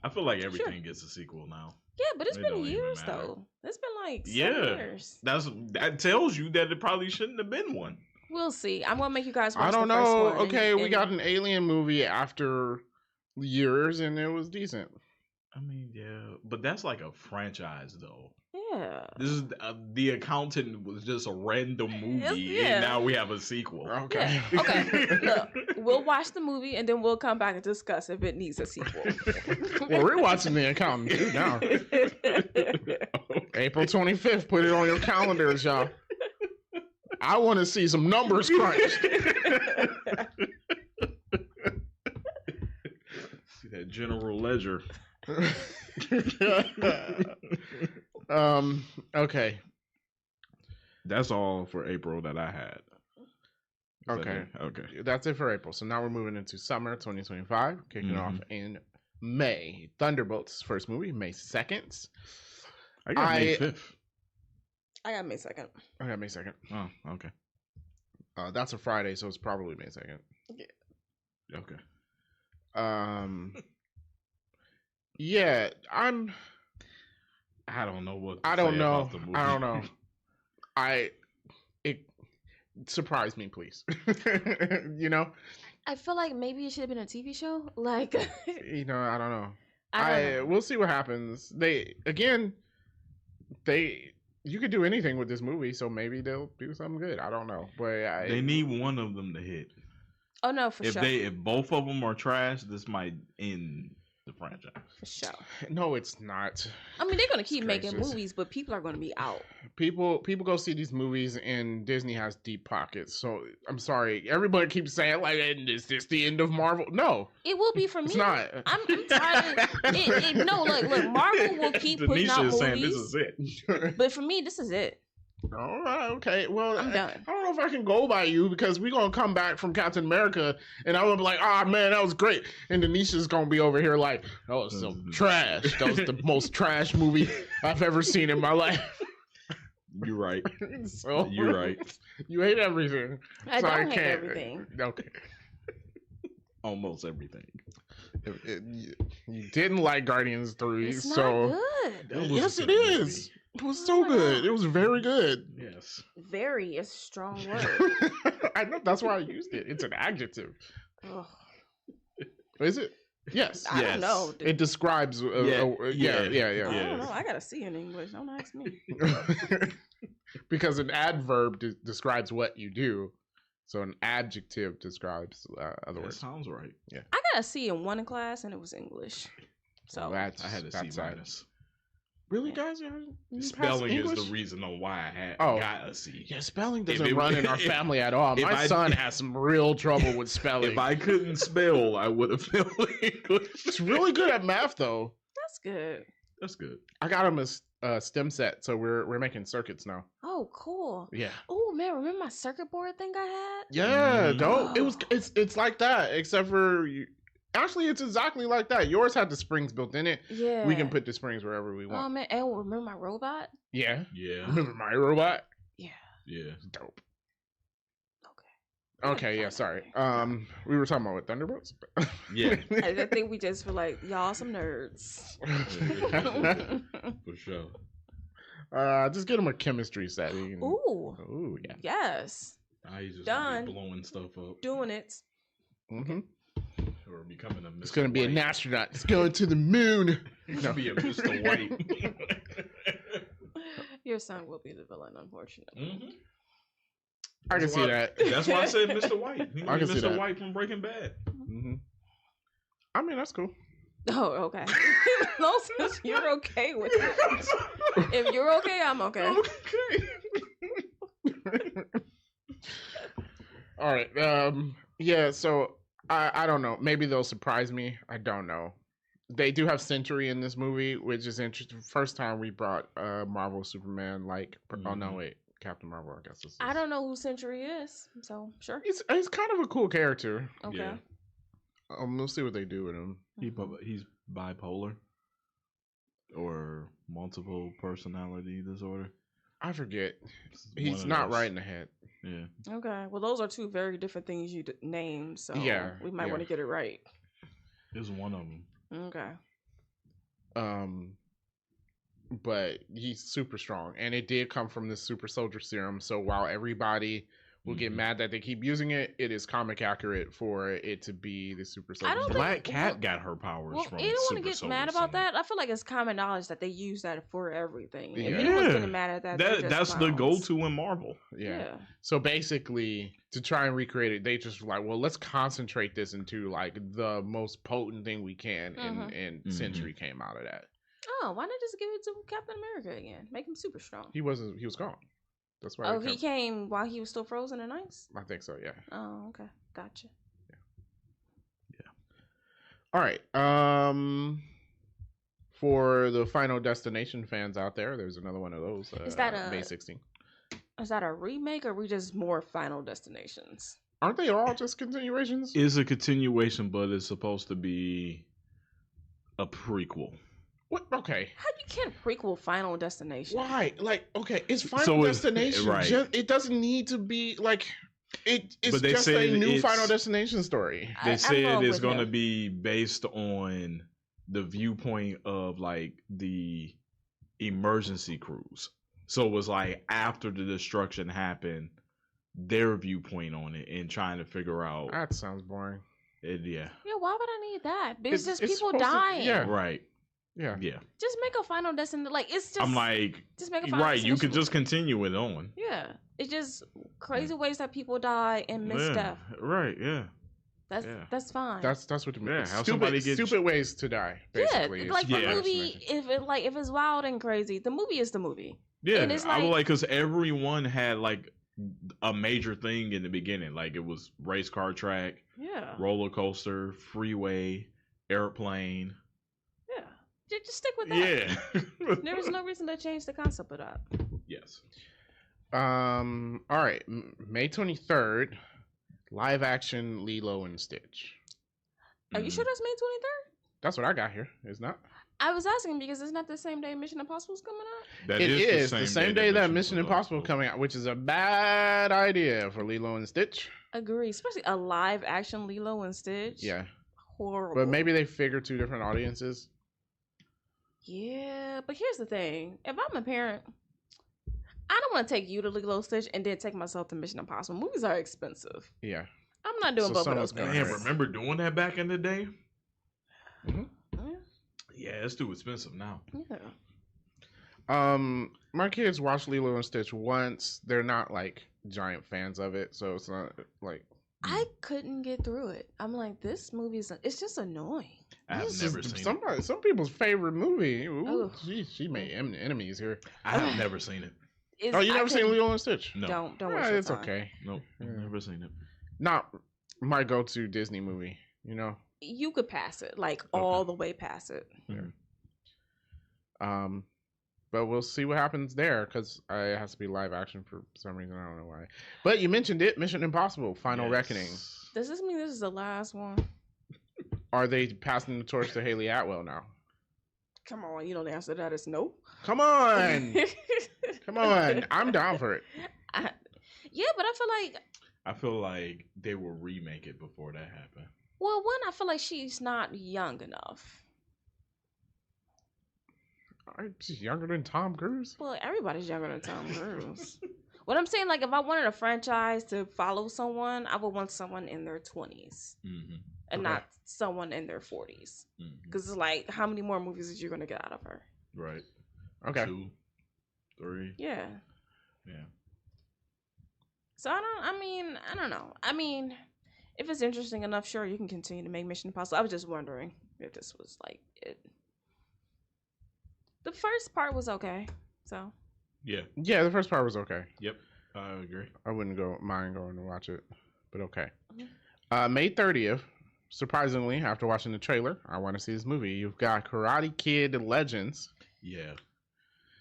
[SPEAKER 3] I feel like everything gets a sequel now.
[SPEAKER 2] Yeah, but it's been years though. It's been like 7 years.
[SPEAKER 3] That tells you that it probably shouldn't have been one.
[SPEAKER 2] We'll see. I'm gonna make you guys watch
[SPEAKER 1] I don't
[SPEAKER 2] the
[SPEAKER 1] know.
[SPEAKER 2] First one
[SPEAKER 1] okay, we got an Alien movie after years, and it was decent.
[SPEAKER 3] I mean, yeah, but that's like a franchise, though.
[SPEAKER 2] Yeah.
[SPEAKER 3] This is The Accountant was just a random movie, and now we have a sequel.
[SPEAKER 1] Okay.
[SPEAKER 2] Yeah. Okay. Look, we'll watch the movie, and then we'll come back and discuss if it needs a sequel.
[SPEAKER 1] Well, we're watching The Accountant too now. April 25th. Put it on your calendars, y'all. I want to see some numbers crunched.
[SPEAKER 3] See that General Ledger.
[SPEAKER 1] Okay.
[SPEAKER 3] That's all for April that I had.
[SPEAKER 1] Okay. That's it for April. So now we're moving into summer 2025, kicking off in May. Thunderbolts first movie, May 2nd.
[SPEAKER 3] I got May 5th.
[SPEAKER 2] I got May 2nd.
[SPEAKER 1] I got May 2nd.
[SPEAKER 3] Oh, okay.
[SPEAKER 1] That's a Friday, so it's probably May 2nd.
[SPEAKER 2] Yeah.
[SPEAKER 3] Okay.
[SPEAKER 1] Yeah,
[SPEAKER 3] I don't know what
[SPEAKER 1] I don't know. It surprised me, please. You know?
[SPEAKER 2] I feel like maybe it should have been a TV show. Like
[SPEAKER 1] I don't know. We'll see what happens. You could do anything with this movie, so maybe they'll do something good. I don't know. But
[SPEAKER 3] they need one of them to hit.
[SPEAKER 2] Oh no, for sure.
[SPEAKER 3] If both of them are trash, this might end the franchise.
[SPEAKER 2] For sure.
[SPEAKER 1] No, it's not.
[SPEAKER 2] I mean, they're gonna keep making movies, but people are gonna be out.
[SPEAKER 1] People go see these movies, and Disney has deep pockets. So I'm sorry, everybody keeps saying like, "Is this the end of Marvel?" No,
[SPEAKER 2] it will be for me.
[SPEAKER 1] It's not.
[SPEAKER 2] I'm tired. No, look, Marvel will keep putting out movies.
[SPEAKER 3] Saying this is it.
[SPEAKER 2] But for me, this is it.
[SPEAKER 1] All right, okay. Well,
[SPEAKER 2] I'm done.
[SPEAKER 1] I don't know if I can go by you because we're gonna come back from Captain America, and I'm gonna be like, "Ah, man, that was great," and Denisha's gonna be over here like, "That was some trash. That was the most trash movie I've ever seen in my life."
[SPEAKER 3] You're right.
[SPEAKER 1] So,
[SPEAKER 3] you're right.
[SPEAKER 1] You hate everything.
[SPEAKER 2] I don't hate everything.
[SPEAKER 1] Okay.
[SPEAKER 3] Almost everything.
[SPEAKER 1] You didn't like Guardians 3,
[SPEAKER 2] it's
[SPEAKER 1] so
[SPEAKER 2] not good.
[SPEAKER 1] Yes, it is. It was so good. It was very good.
[SPEAKER 3] Yes.
[SPEAKER 2] Very is a strong word.
[SPEAKER 1] I know, that's why I used it. It's an adjective.
[SPEAKER 2] Ugh.
[SPEAKER 1] Is it? Yes.
[SPEAKER 2] I don't know.
[SPEAKER 1] It describes. Yeah.
[SPEAKER 2] I don't know. I gotta see in English. Don't ask me.
[SPEAKER 1] Because an adverb describes what you do, so an adjective describes other words.
[SPEAKER 3] Sounds right.
[SPEAKER 1] Yeah.
[SPEAKER 2] I got a C in one class, and it was English. So
[SPEAKER 1] I
[SPEAKER 3] had a C minus.
[SPEAKER 1] Really, guys?
[SPEAKER 3] Spelling is the reason on why I got a C.
[SPEAKER 1] Yeah, spelling doesn't run in our family at all. My son has some real trouble with spelling.
[SPEAKER 3] If I couldn't spell, I would have failed English.
[SPEAKER 1] He's really good at math, though.
[SPEAKER 2] That's good.
[SPEAKER 3] That's good.
[SPEAKER 1] I got him a STEM set, so we're making circuits now.
[SPEAKER 2] Oh, cool.
[SPEAKER 1] Yeah.
[SPEAKER 2] Oh man, remember my circuit board thing I had?
[SPEAKER 1] Yeah, dope. It's like that, except for actually, it's exactly like that. Yours had the springs built in it.
[SPEAKER 2] Yeah.
[SPEAKER 1] We can put the springs wherever we want.
[SPEAKER 2] Oh man, and remember my robot?
[SPEAKER 1] Yeah.
[SPEAKER 3] Yeah.
[SPEAKER 1] Remember my robot?
[SPEAKER 2] Yeah.
[SPEAKER 3] Yeah.
[SPEAKER 1] Dope.
[SPEAKER 2] Okay.
[SPEAKER 1] Okay, yeah, sorry. We were talking about what, Thunderbolts?
[SPEAKER 3] Yeah.
[SPEAKER 2] I think we just feel like y'all some nerds.
[SPEAKER 3] For sure.
[SPEAKER 1] Just get him a chemistry set.
[SPEAKER 2] Ooh,
[SPEAKER 1] yeah.
[SPEAKER 2] Yes.
[SPEAKER 3] He's just
[SPEAKER 2] done.
[SPEAKER 3] Blowing stuff up.
[SPEAKER 2] Doing it.
[SPEAKER 1] Mm-hmm.
[SPEAKER 3] Or becoming a Mr.
[SPEAKER 1] It's gonna be
[SPEAKER 3] White.
[SPEAKER 1] an astronaut. It's going to the moon.
[SPEAKER 3] He's gonna be a Mr. White.
[SPEAKER 2] Your son will be the villain, unfortunately.
[SPEAKER 3] Mm-hmm.
[SPEAKER 1] I can see that.
[SPEAKER 3] That's why I said Mr. White. He
[SPEAKER 1] I can see
[SPEAKER 3] Mr.
[SPEAKER 1] that.
[SPEAKER 3] White from Breaking Bad.
[SPEAKER 1] Mm-hmm. I mean, that's cool.
[SPEAKER 2] Oh, okay. As you're okay with it. If you're okay, I'm okay.
[SPEAKER 1] All right. Yeah. So I don't know. Maybe they'll surprise me. I don't know. They do have Sentry in this movie, which is interesting. First time we brought Marvel Superman. Oh no, wait. Captain Marvel, I guess.
[SPEAKER 2] I don't know who Sentry is, so sure.
[SPEAKER 1] He's kind of a cool character.
[SPEAKER 2] Okay.
[SPEAKER 3] Yeah.
[SPEAKER 1] We'll see what they do with him.
[SPEAKER 3] He's bipolar or multiple personality disorder.
[SPEAKER 1] I forget. He's not right in the head.
[SPEAKER 3] Yeah.
[SPEAKER 2] Okay. Well, those are two very different things you named, so
[SPEAKER 1] yeah,
[SPEAKER 2] we might want to get it right.
[SPEAKER 3] It's one of them.
[SPEAKER 2] Okay.
[SPEAKER 1] But he's super strong, and it did come from this super soldier serum. So while everybody will get mad that they keep using it, it is comic accurate for it to be the super soldier.
[SPEAKER 3] Black Cat got her powers from.
[SPEAKER 2] You don't want to get mad about that. I feel like it's common knowledge that they use that for everything.
[SPEAKER 1] Yeah.
[SPEAKER 2] If anyone's getting mad at
[SPEAKER 3] that's the go-to in Marvel.
[SPEAKER 1] Yeah. So basically, to try and recreate it, they just like, well, let's concentrate this into like the most potent thing we can, and Sentry came out of that.
[SPEAKER 2] Oh, why not just give it to Captain America again? Make him super strong.
[SPEAKER 1] He was gone. That's why.
[SPEAKER 2] Oh, he came while he was still frozen in ice?
[SPEAKER 1] I think so, yeah.
[SPEAKER 2] Oh, okay. Gotcha.
[SPEAKER 1] Yeah. All right. For the Final Destination fans out there, there's another one of those.
[SPEAKER 2] Is that
[SPEAKER 1] May 16th?
[SPEAKER 2] Is that a remake, or are we just more Final Destinations?
[SPEAKER 1] Aren't they all just continuations?
[SPEAKER 3] It's a continuation, but it's supposed to be a prequel.
[SPEAKER 1] What? Okay.
[SPEAKER 2] How you can't prequel Final Destination?
[SPEAKER 1] Why? Like, okay, it's Final Destination.
[SPEAKER 3] Right.
[SPEAKER 1] It doesn't need to be like it's
[SPEAKER 3] but they
[SPEAKER 1] just a new Final Destination story.
[SPEAKER 3] They said it's going to be based on the viewpoint of like the emergency crews. So it was like after the destruction happened, their viewpoint on it and trying to figure out.
[SPEAKER 1] That sounds boring.
[SPEAKER 2] Yeah, why would I need that? It's just people
[SPEAKER 1] To,
[SPEAKER 2] dying.
[SPEAKER 1] yeah.
[SPEAKER 3] Right.
[SPEAKER 1] Yeah.
[SPEAKER 2] Just make a Final Destination. Like it's just.
[SPEAKER 3] I'm like.
[SPEAKER 2] Just make a Final
[SPEAKER 3] Destination. You could just continue it on.
[SPEAKER 2] Yeah, it's just crazy ways that people die and miss stuff.
[SPEAKER 3] Right. Yeah.
[SPEAKER 2] That's fine.
[SPEAKER 1] That's what you mean.
[SPEAKER 3] Yeah. How
[SPEAKER 1] stupid ways to die. Basically.
[SPEAKER 2] Yeah, like the movie. If it's wild and crazy, the movie is the movie.
[SPEAKER 3] Yeah, and it's like, I would like because everyone had like a major thing in the beginning. Like it was race car track.
[SPEAKER 2] Yeah.
[SPEAKER 3] Roller coaster, freeway, airplane.
[SPEAKER 2] Just stick with that.
[SPEAKER 3] Yeah.
[SPEAKER 2] There was no reason to change the concept of that.
[SPEAKER 3] Yes.
[SPEAKER 1] All right. May 23rd, live action Lilo and Stitch.
[SPEAKER 2] Are you sure that's May 23rd?
[SPEAKER 1] That's what I got here. It's not.
[SPEAKER 2] I was asking because it's not the same day Mission Impossible is coming out.
[SPEAKER 1] It is the same day that Mission Impossible coming out, which is a bad idea for Lilo and Stitch.
[SPEAKER 2] Agree, especially a live action Lilo and Stitch.
[SPEAKER 1] Yeah.
[SPEAKER 2] Horrible.
[SPEAKER 1] But maybe they figure two different audiences.
[SPEAKER 2] Yeah, but here's the thing. If I'm a parent, I don't want to take you to Lilo and Stitch and then take myself to Mission Impossible. Movies are expensive.
[SPEAKER 1] Yeah.
[SPEAKER 2] I'm not doing both of those things.
[SPEAKER 3] Man, remember doing that back in the day?
[SPEAKER 1] Mm-hmm.
[SPEAKER 3] Yeah, it's too expensive now.
[SPEAKER 2] Yeah.
[SPEAKER 1] My kids watch Lilo and Stitch once. They're not like giant fans of it, so it's not like
[SPEAKER 2] I couldn't get through it. I'm like, this movie's it's just annoying.
[SPEAKER 3] I've never seen it.
[SPEAKER 1] Some people's favorite movie. Ooh, she made enemies here.
[SPEAKER 3] I have never seen it.
[SPEAKER 1] You never seen Lilo and Stitch?
[SPEAKER 3] No.
[SPEAKER 2] Don't
[SPEAKER 1] it's okay.
[SPEAKER 3] Nope, never seen it.
[SPEAKER 1] Not my go-to Disney movie, you know?
[SPEAKER 2] You could pass it, like all the way past it.
[SPEAKER 1] Yeah. But we'll see what happens there because it has to be live action for some reason. I don't know why. But you mentioned it, Mission Impossible: Final Reckoning.
[SPEAKER 2] Does this mean this is the last one?
[SPEAKER 1] Are they passing the torch to Haley Atwell now?
[SPEAKER 2] Come on, you know the answer to that is no.
[SPEAKER 1] Come on, come on! I'm down for it.
[SPEAKER 2] Yeah, but
[SPEAKER 3] I feel like they will remake it before that happened.
[SPEAKER 2] Well, one, I feel like she's not young enough.
[SPEAKER 1] She's younger than Tom Cruise.
[SPEAKER 2] Well, everybody's younger than Tom Cruise. What I'm saying, like, if I wanted a franchise to follow someone, I would want someone in their 20s and not someone in their 40s. Because it's like, how many more movies are you going to get out of her?
[SPEAKER 3] Right.
[SPEAKER 1] Okay.
[SPEAKER 3] 2, 3.
[SPEAKER 2] Yeah.
[SPEAKER 3] Yeah.
[SPEAKER 2] So I don't know. I mean, if it's interesting enough, sure, you can continue to make Mission Impossible. I was just wondering if this was like it. The first part was okay, so.
[SPEAKER 3] Yeah.
[SPEAKER 1] Yeah, the first part was okay.
[SPEAKER 3] Yep, I agree.
[SPEAKER 1] I wouldn't mind going to watch it, but okay. May 30th, surprisingly, after watching the trailer, I want to see this movie. You've got Karate Kid Legends.
[SPEAKER 3] Yeah.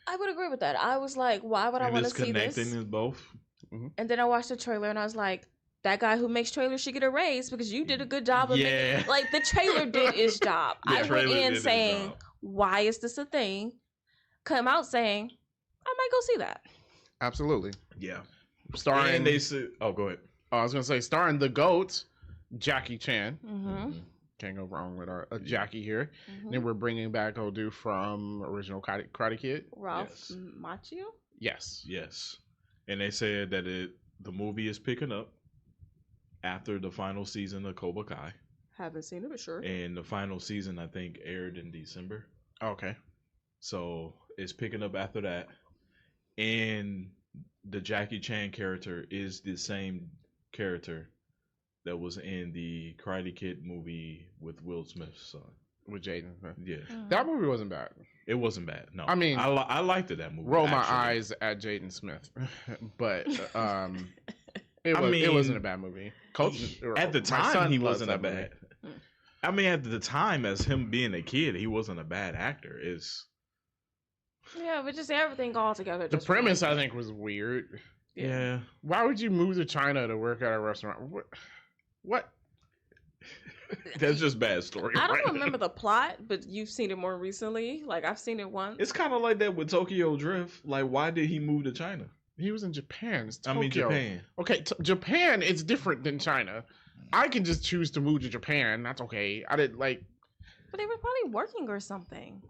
[SPEAKER 2] I would agree with that. I was like, why would I want to see this?
[SPEAKER 3] Connecting is both.
[SPEAKER 2] Mm-hmm. And then I watched the trailer and I was like, that guy who makes trailers should get a raise because you did a good job of making, like, the trailer did its job. I went in saying, why is this a thing? Come out saying, I might go see that.
[SPEAKER 1] Absolutely.
[SPEAKER 3] Yeah.
[SPEAKER 1] Starring.
[SPEAKER 3] And they said, oh, go ahead.
[SPEAKER 1] I was going to say, starring the GOAT, Jackie Chan.
[SPEAKER 2] Mm-hmm.
[SPEAKER 1] Can't go wrong with our Jackie here. Mm-hmm. Then we're bringing back old dude from original Karate Kid.
[SPEAKER 2] Ralph Macchio?
[SPEAKER 1] Yes.
[SPEAKER 3] Yes. And they said that the movie is picking up after the final season of Cobra Kai.
[SPEAKER 2] Haven't seen it, but sure.
[SPEAKER 3] And the final season, I think, aired in December.
[SPEAKER 1] Okay.
[SPEAKER 3] So it's picking up after that. And the Jackie Chan character is the same character that was in the Karate Kid movie with Will Smith's son.
[SPEAKER 1] With Jaden.
[SPEAKER 3] Yeah.
[SPEAKER 1] That movie wasn't bad.
[SPEAKER 3] It wasn't bad. No.
[SPEAKER 1] I mean,
[SPEAKER 3] I liked that movie.
[SPEAKER 1] Roll my eyes at Jaden Smith. But it wasn't a bad movie.
[SPEAKER 3] At the time, he wasn't a bad. I mean, at the time, as him being a kid, he wasn't a bad actor.
[SPEAKER 2] Yeah, but just everything all together.
[SPEAKER 1] The premise, I think, was weird.
[SPEAKER 3] Yeah.
[SPEAKER 1] Why would you move to China to work at a restaurant? What?
[SPEAKER 3] That's just bad story.
[SPEAKER 2] I don't remember the plot, but you've seen it more recently. Like, I've seen it once.
[SPEAKER 3] It's kind of like that with Tokyo Drift. Like, why did he move to China?
[SPEAKER 1] He was in Japan. It's
[SPEAKER 3] Tokyo. I mean, Japan.
[SPEAKER 1] Okay, Japan is different than China. I can just choose to move to Japan. That's okay. I didn't like.
[SPEAKER 2] But they were probably working or something.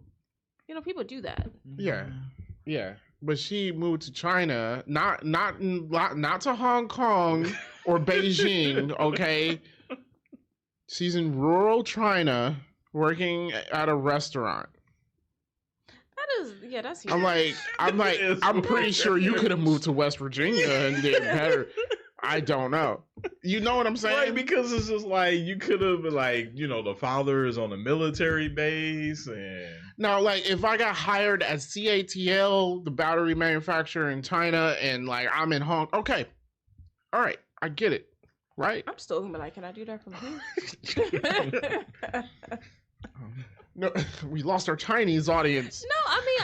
[SPEAKER 2] You know, people do that.
[SPEAKER 1] Yeah. But she moved to China, not to Hong Kong or Beijing. Okay, she's in rural China working at a restaurant.
[SPEAKER 2] That's.
[SPEAKER 1] I'm like, I'm pretty sure you could have moved to West Virginia and did better. I don't know. You know what I'm saying?
[SPEAKER 3] Right, because it's just like you could have been like, the father is on a military base and
[SPEAKER 1] no, like if I got hired at CATL, the battery manufacturer in China, and like I'm in Hong Kong. Okay. All right, I get it. Right?
[SPEAKER 2] I'm still gonna be like, can I do that from here?
[SPEAKER 1] No, we lost our Chinese audience.
[SPEAKER 2] No, I mean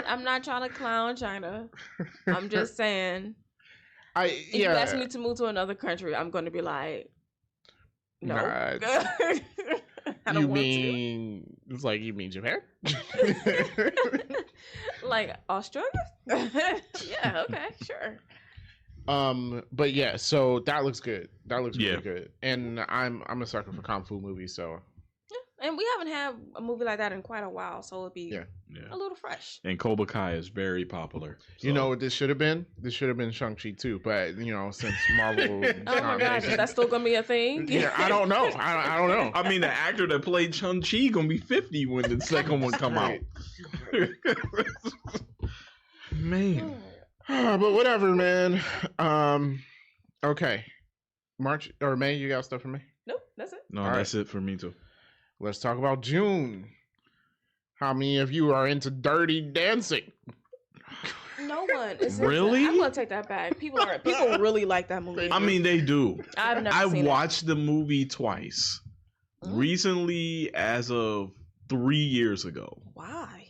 [SPEAKER 2] I'm not trying to clown China. I'm just saying if you ask me to move to another country, I'm going to be like, no. I don't want to.
[SPEAKER 1] It's like, you mean Japan?
[SPEAKER 2] Like Australia? Yeah, okay, sure.
[SPEAKER 1] But yeah, so that looks good. That looks really good. And I'm a sucker for kung fu movies, so.
[SPEAKER 2] And we haven't had a movie like that in quite a while, so it'd be a little fresh.
[SPEAKER 3] And Cobra Kai is very popular.
[SPEAKER 1] So. You know what this should have been? This should have been Shang-Chi too, but since Marvel.
[SPEAKER 2] Oh my gosh, is that still gonna be a thing?
[SPEAKER 1] Yeah, I don't know. I don't know.
[SPEAKER 3] I mean, the actor that played Shang-Chi gonna be 50 when the second one come out. Man.
[SPEAKER 1] But whatever, man. Okay. March or May, you got stuff for me?
[SPEAKER 2] Nope, that's it.
[SPEAKER 3] No, that's it for me too.
[SPEAKER 1] Let's talk about June. How many of you are into Dirty Dancing?
[SPEAKER 2] No one.
[SPEAKER 3] Really?
[SPEAKER 2] I'm gonna take that back. People really like that movie.
[SPEAKER 3] I mean, they do.
[SPEAKER 2] I've never seen
[SPEAKER 3] watched the movie twice. Recently, as of 3 years ago.
[SPEAKER 2] Why?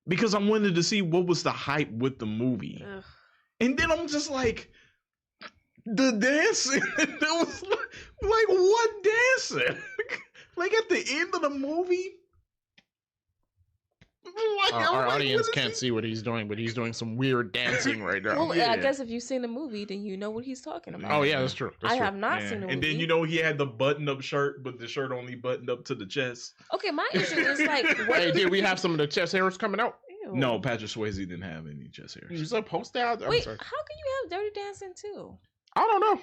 [SPEAKER 3] Because I wanted to see what was the hype with the movie. Ugh. And then I'm just like, the dancing. There was like what dancing? Like at the end of the movie,
[SPEAKER 1] our audience can't see what he's doing, but he's doing some weird dancing right now.
[SPEAKER 2] Well, I guess if you've seen the movie, then you know what he's talking about.
[SPEAKER 1] Oh yeah, that's true.
[SPEAKER 2] I have not seen the movie.
[SPEAKER 3] And then he had the button-up shirt, but the shirt only buttoned up to the chest.
[SPEAKER 2] Okay, my issue is like,
[SPEAKER 1] hey, did we have some of the chest hairs coming out?
[SPEAKER 2] Ew.
[SPEAKER 3] No, Patrick Swayze didn't have any chest hairs.
[SPEAKER 1] You supposed to have.
[SPEAKER 2] Wait, how can you have Dirty Dancing too?
[SPEAKER 1] I don't know.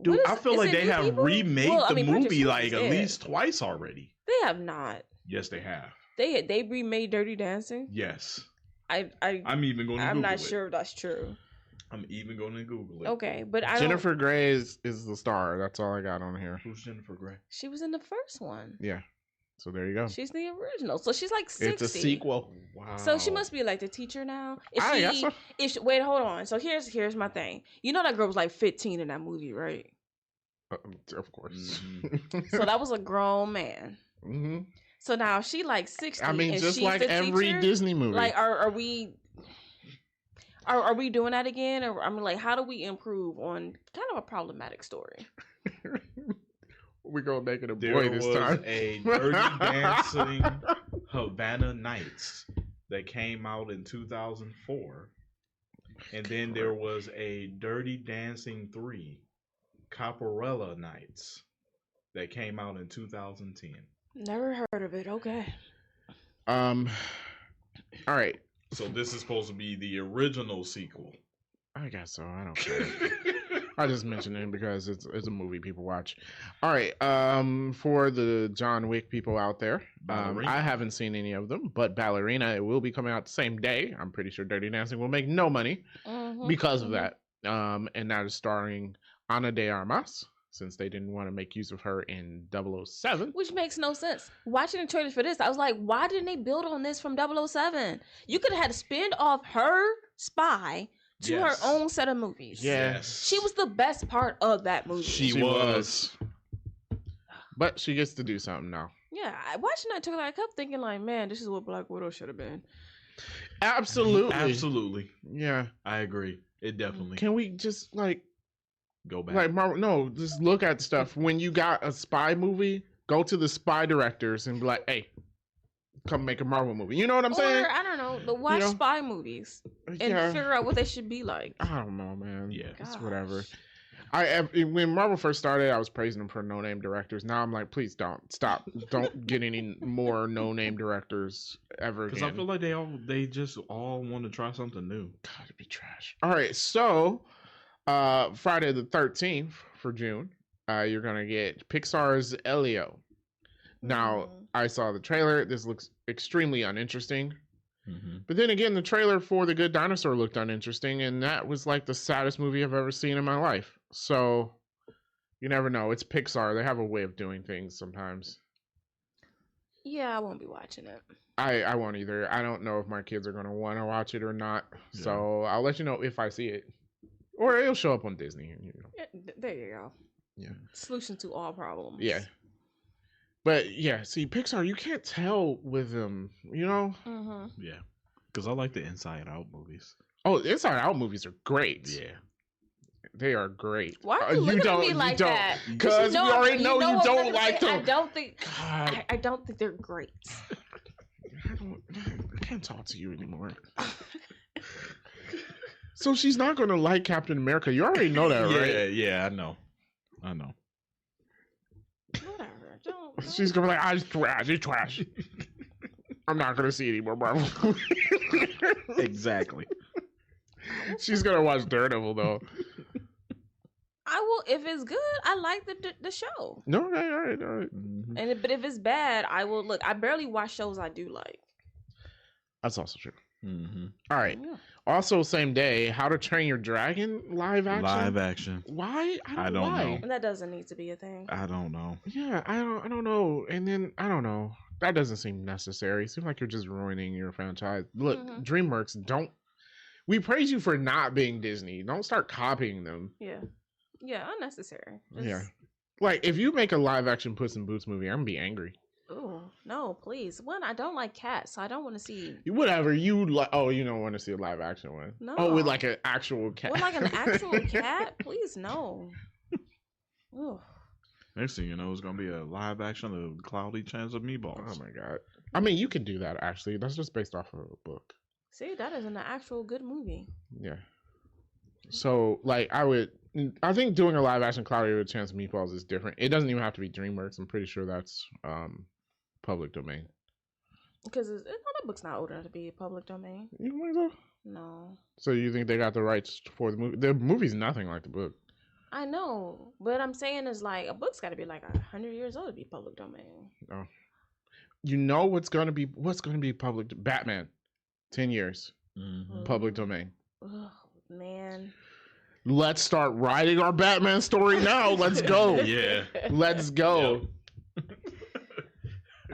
[SPEAKER 3] Dude, I feel like they have remade the movie like at least twice already.
[SPEAKER 2] They have not.
[SPEAKER 3] Yes, they have.
[SPEAKER 2] They remade Dirty Dancing?
[SPEAKER 3] Yes.
[SPEAKER 2] I'm
[SPEAKER 3] even going to Google it.
[SPEAKER 2] I'm not sure if that's true.
[SPEAKER 3] I'm even going to Google it.
[SPEAKER 2] Okay, but
[SPEAKER 1] Jennifer Grey is the star. That's all I got on here.
[SPEAKER 3] Who's Jennifer Grey?
[SPEAKER 2] She was in the first one.
[SPEAKER 1] Yeah. So there you go.
[SPEAKER 2] She's the original. So she's like 60.
[SPEAKER 1] It's a sequel.
[SPEAKER 3] Wow.
[SPEAKER 2] So she must be like the teacher now.
[SPEAKER 1] Wait,
[SPEAKER 2] hold on. So here's my thing. You know that girl was like 15 in that movie, right?
[SPEAKER 1] Of course.
[SPEAKER 3] Mm-hmm.
[SPEAKER 2] So that was a grown man.
[SPEAKER 1] Mm-hmm.
[SPEAKER 2] So now she like 60.
[SPEAKER 1] I mean,
[SPEAKER 2] and
[SPEAKER 1] just
[SPEAKER 2] she's
[SPEAKER 1] like
[SPEAKER 2] the
[SPEAKER 1] every
[SPEAKER 2] teacher?
[SPEAKER 1] Disney movie.
[SPEAKER 2] Like, are we doing that again? Or I mean, like, how do we improve on kind of a problematic story?
[SPEAKER 1] We're gonna make it a boy this time.
[SPEAKER 3] A Dirty Dancing Havana Nights that came out in 2004, and then there was a Dirty Dancing 3 Caparella Nights that came out in 2010.
[SPEAKER 2] Never heard of it. Okay.
[SPEAKER 1] All right.
[SPEAKER 3] So this is supposed to be the original sequel.
[SPEAKER 1] I guess so. I don't care. I just mentioned it because it's a movie people watch. All right. For the John Wick people out there, I haven't seen any of them, but Ballerina, it will be coming out the same day. I'm pretty sure Dirty Dancing will make no money because of that. And that is starring Ana de Armas, since they didn't want to make use of her in 007.
[SPEAKER 2] Which makes no sense. Watching the trailer for this, I was like, why didn't they build on this from 007? You could have had to spin off her spy to her own set of movies.
[SPEAKER 1] Yes.
[SPEAKER 2] She was the best part of that movie.
[SPEAKER 3] She was.
[SPEAKER 1] But she gets to do something now.
[SPEAKER 2] Yeah, watching that trailer, I kept thinking like, man, this is what Black Widow should have been.
[SPEAKER 1] Absolutely. Yeah.
[SPEAKER 3] I agree. It definitely.
[SPEAKER 1] Can we just like
[SPEAKER 3] go back?
[SPEAKER 1] Like Marvel, no, just look at stuff. When you got a spy movie, go to the spy directors and be like, hey, come make a Marvel movie. You know what I'm saying?
[SPEAKER 2] I don't know. But watch spy movies and figure out what they should be like.
[SPEAKER 1] I don't know, man.
[SPEAKER 3] Yeah.
[SPEAKER 1] It's whatever. When Marvel first started, I was praising them for no-name directors. Now I'm like, please don't. Stop. Don't get any more no-name directors ever again.
[SPEAKER 3] Because I feel like they just all want to try something new.
[SPEAKER 1] God, it'd be trash. All right, so Friday the 13th for June, you're going to get Pixar's Elio. Now, I saw the trailer. This looks extremely uninteresting. But then again, the trailer for The Good Dinosaur looked uninteresting, and that was like the saddest movie I've ever seen in my life. So, you never know. It's Pixar. They have a way of doing things sometimes.
[SPEAKER 2] Yeah, I won't be watching it.
[SPEAKER 1] I won't either. I don't know if my kids are going to want to watch it or not. Yeah. So, I'll let you know if I see it. Or it'll show up on Disney. You know.
[SPEAKER 2] Yeah, there you go.
[SPEAKER 1] Yeah.
[SPEAKER 2] Solution to all problems.
[SPEAKER 1] Yeah. But yeah, see, Pixar, you can't tell with them, you know?
[SPEAKER 3] Yeah. Because I like the Inside Out movies.
[SPEAKER 1] Oh, Inside Out movies are great.
[SPEAKER 3] Yeah.
[SPEAKER 1] They are great.
[SPEAKER 2] Why are you looking at me like that?
[SPEAKER 1] Because we already know you don't like them.
[SPEAKER 2] I don't think. God. I don't think they're great.
[SPEAKER 1] I can't talk to you anymore. So she's not going to like Captain America. You already know that, right?
[SPEAKER 3] Yeah, I know.
[SPEAKER 2] Whatever. Don't.
[SPEAKER 1] She's going to be like, it's trash. I'm not going to see any more Marvel.
[SPEAKER 3] Exactly.
[SPEAKER 1] She's going to watch Daredevil, though.
[SPEAKER 2] I will if it's good. I like the show.
[SPEAKER 1] No, all right.
[SPEAKER 2] But if it's bad, I will look. I barely watch shows I do like.
[SPEAKER 1] That's also true. All right. Yeah. Also, same day, How to Train Your Dragon live action. Why? I don't know.
[SPEAKER 2] And that doesn't need to be a thing.
[SPEAKER 3] I don't know.
[SPEAKER 1] Yeah, I don't know. And then I don't know. That doesn't seem necessary. It seems like you're just ruining your franchise. Look, DreamWorks, don't. We praise you for not being Disney. Don't start copying them.
[SPEAKER 2] Yeah, unnecessary.
[SPEAKER 1] Yeah. Like, if you make a live action Puss in Boots movie, I'm going to be angry.
[SPEAKER 2] Oh, no, please. One, I don't like cats, so I don't want to see.
[SPEAKER 1] Whatever. You don't want to see a live action one.
[SPEAKER 2] No.
[SPEAKER 1] Oh, with like an actual cat.
[SPEAKER 2] With like an actual cat? Please, no. Ugh.
[SPEAKER 3] Next thing you know, it's going to be a live action of Cloudy Chance of Meatballs.
[SPEAKER 1] Oh, my God. I mean, you can do that, actually. That's just based off of a book.
[SPEAKER 2] See, that isn't an actual good movie.
[SPEAKER 1] Yeah. So, like, I think doing a live action Cloudy with a Chance of Meatballs is different. It doesn't even have to be DreamWorks. I'm pretty sure that's public domain.
[SPEAKER 2] Because that book's not old enough to be public domain.
[SPEAKER 1] You think so?
[SPEAKER 2] No.
[SPEAKER 1] So you think they got the rights for the movie? The movie's nothing like the book.
[SPEAKER 2] I know, but I'm saying is like a book's got to be like 100 years old to be public domain.
[SPEAKER 1] Oh. You know what's gonna be public? Batman, 10 years, public domain.
[SPEAKER 2] Oh man.
[SPEAKER 1] Let's start writing our Batman story now. Let's go.
[SPEAKER 3] Yeah.
[SPEAKER 1] Let's go.
[SPEAKER 2] Yep.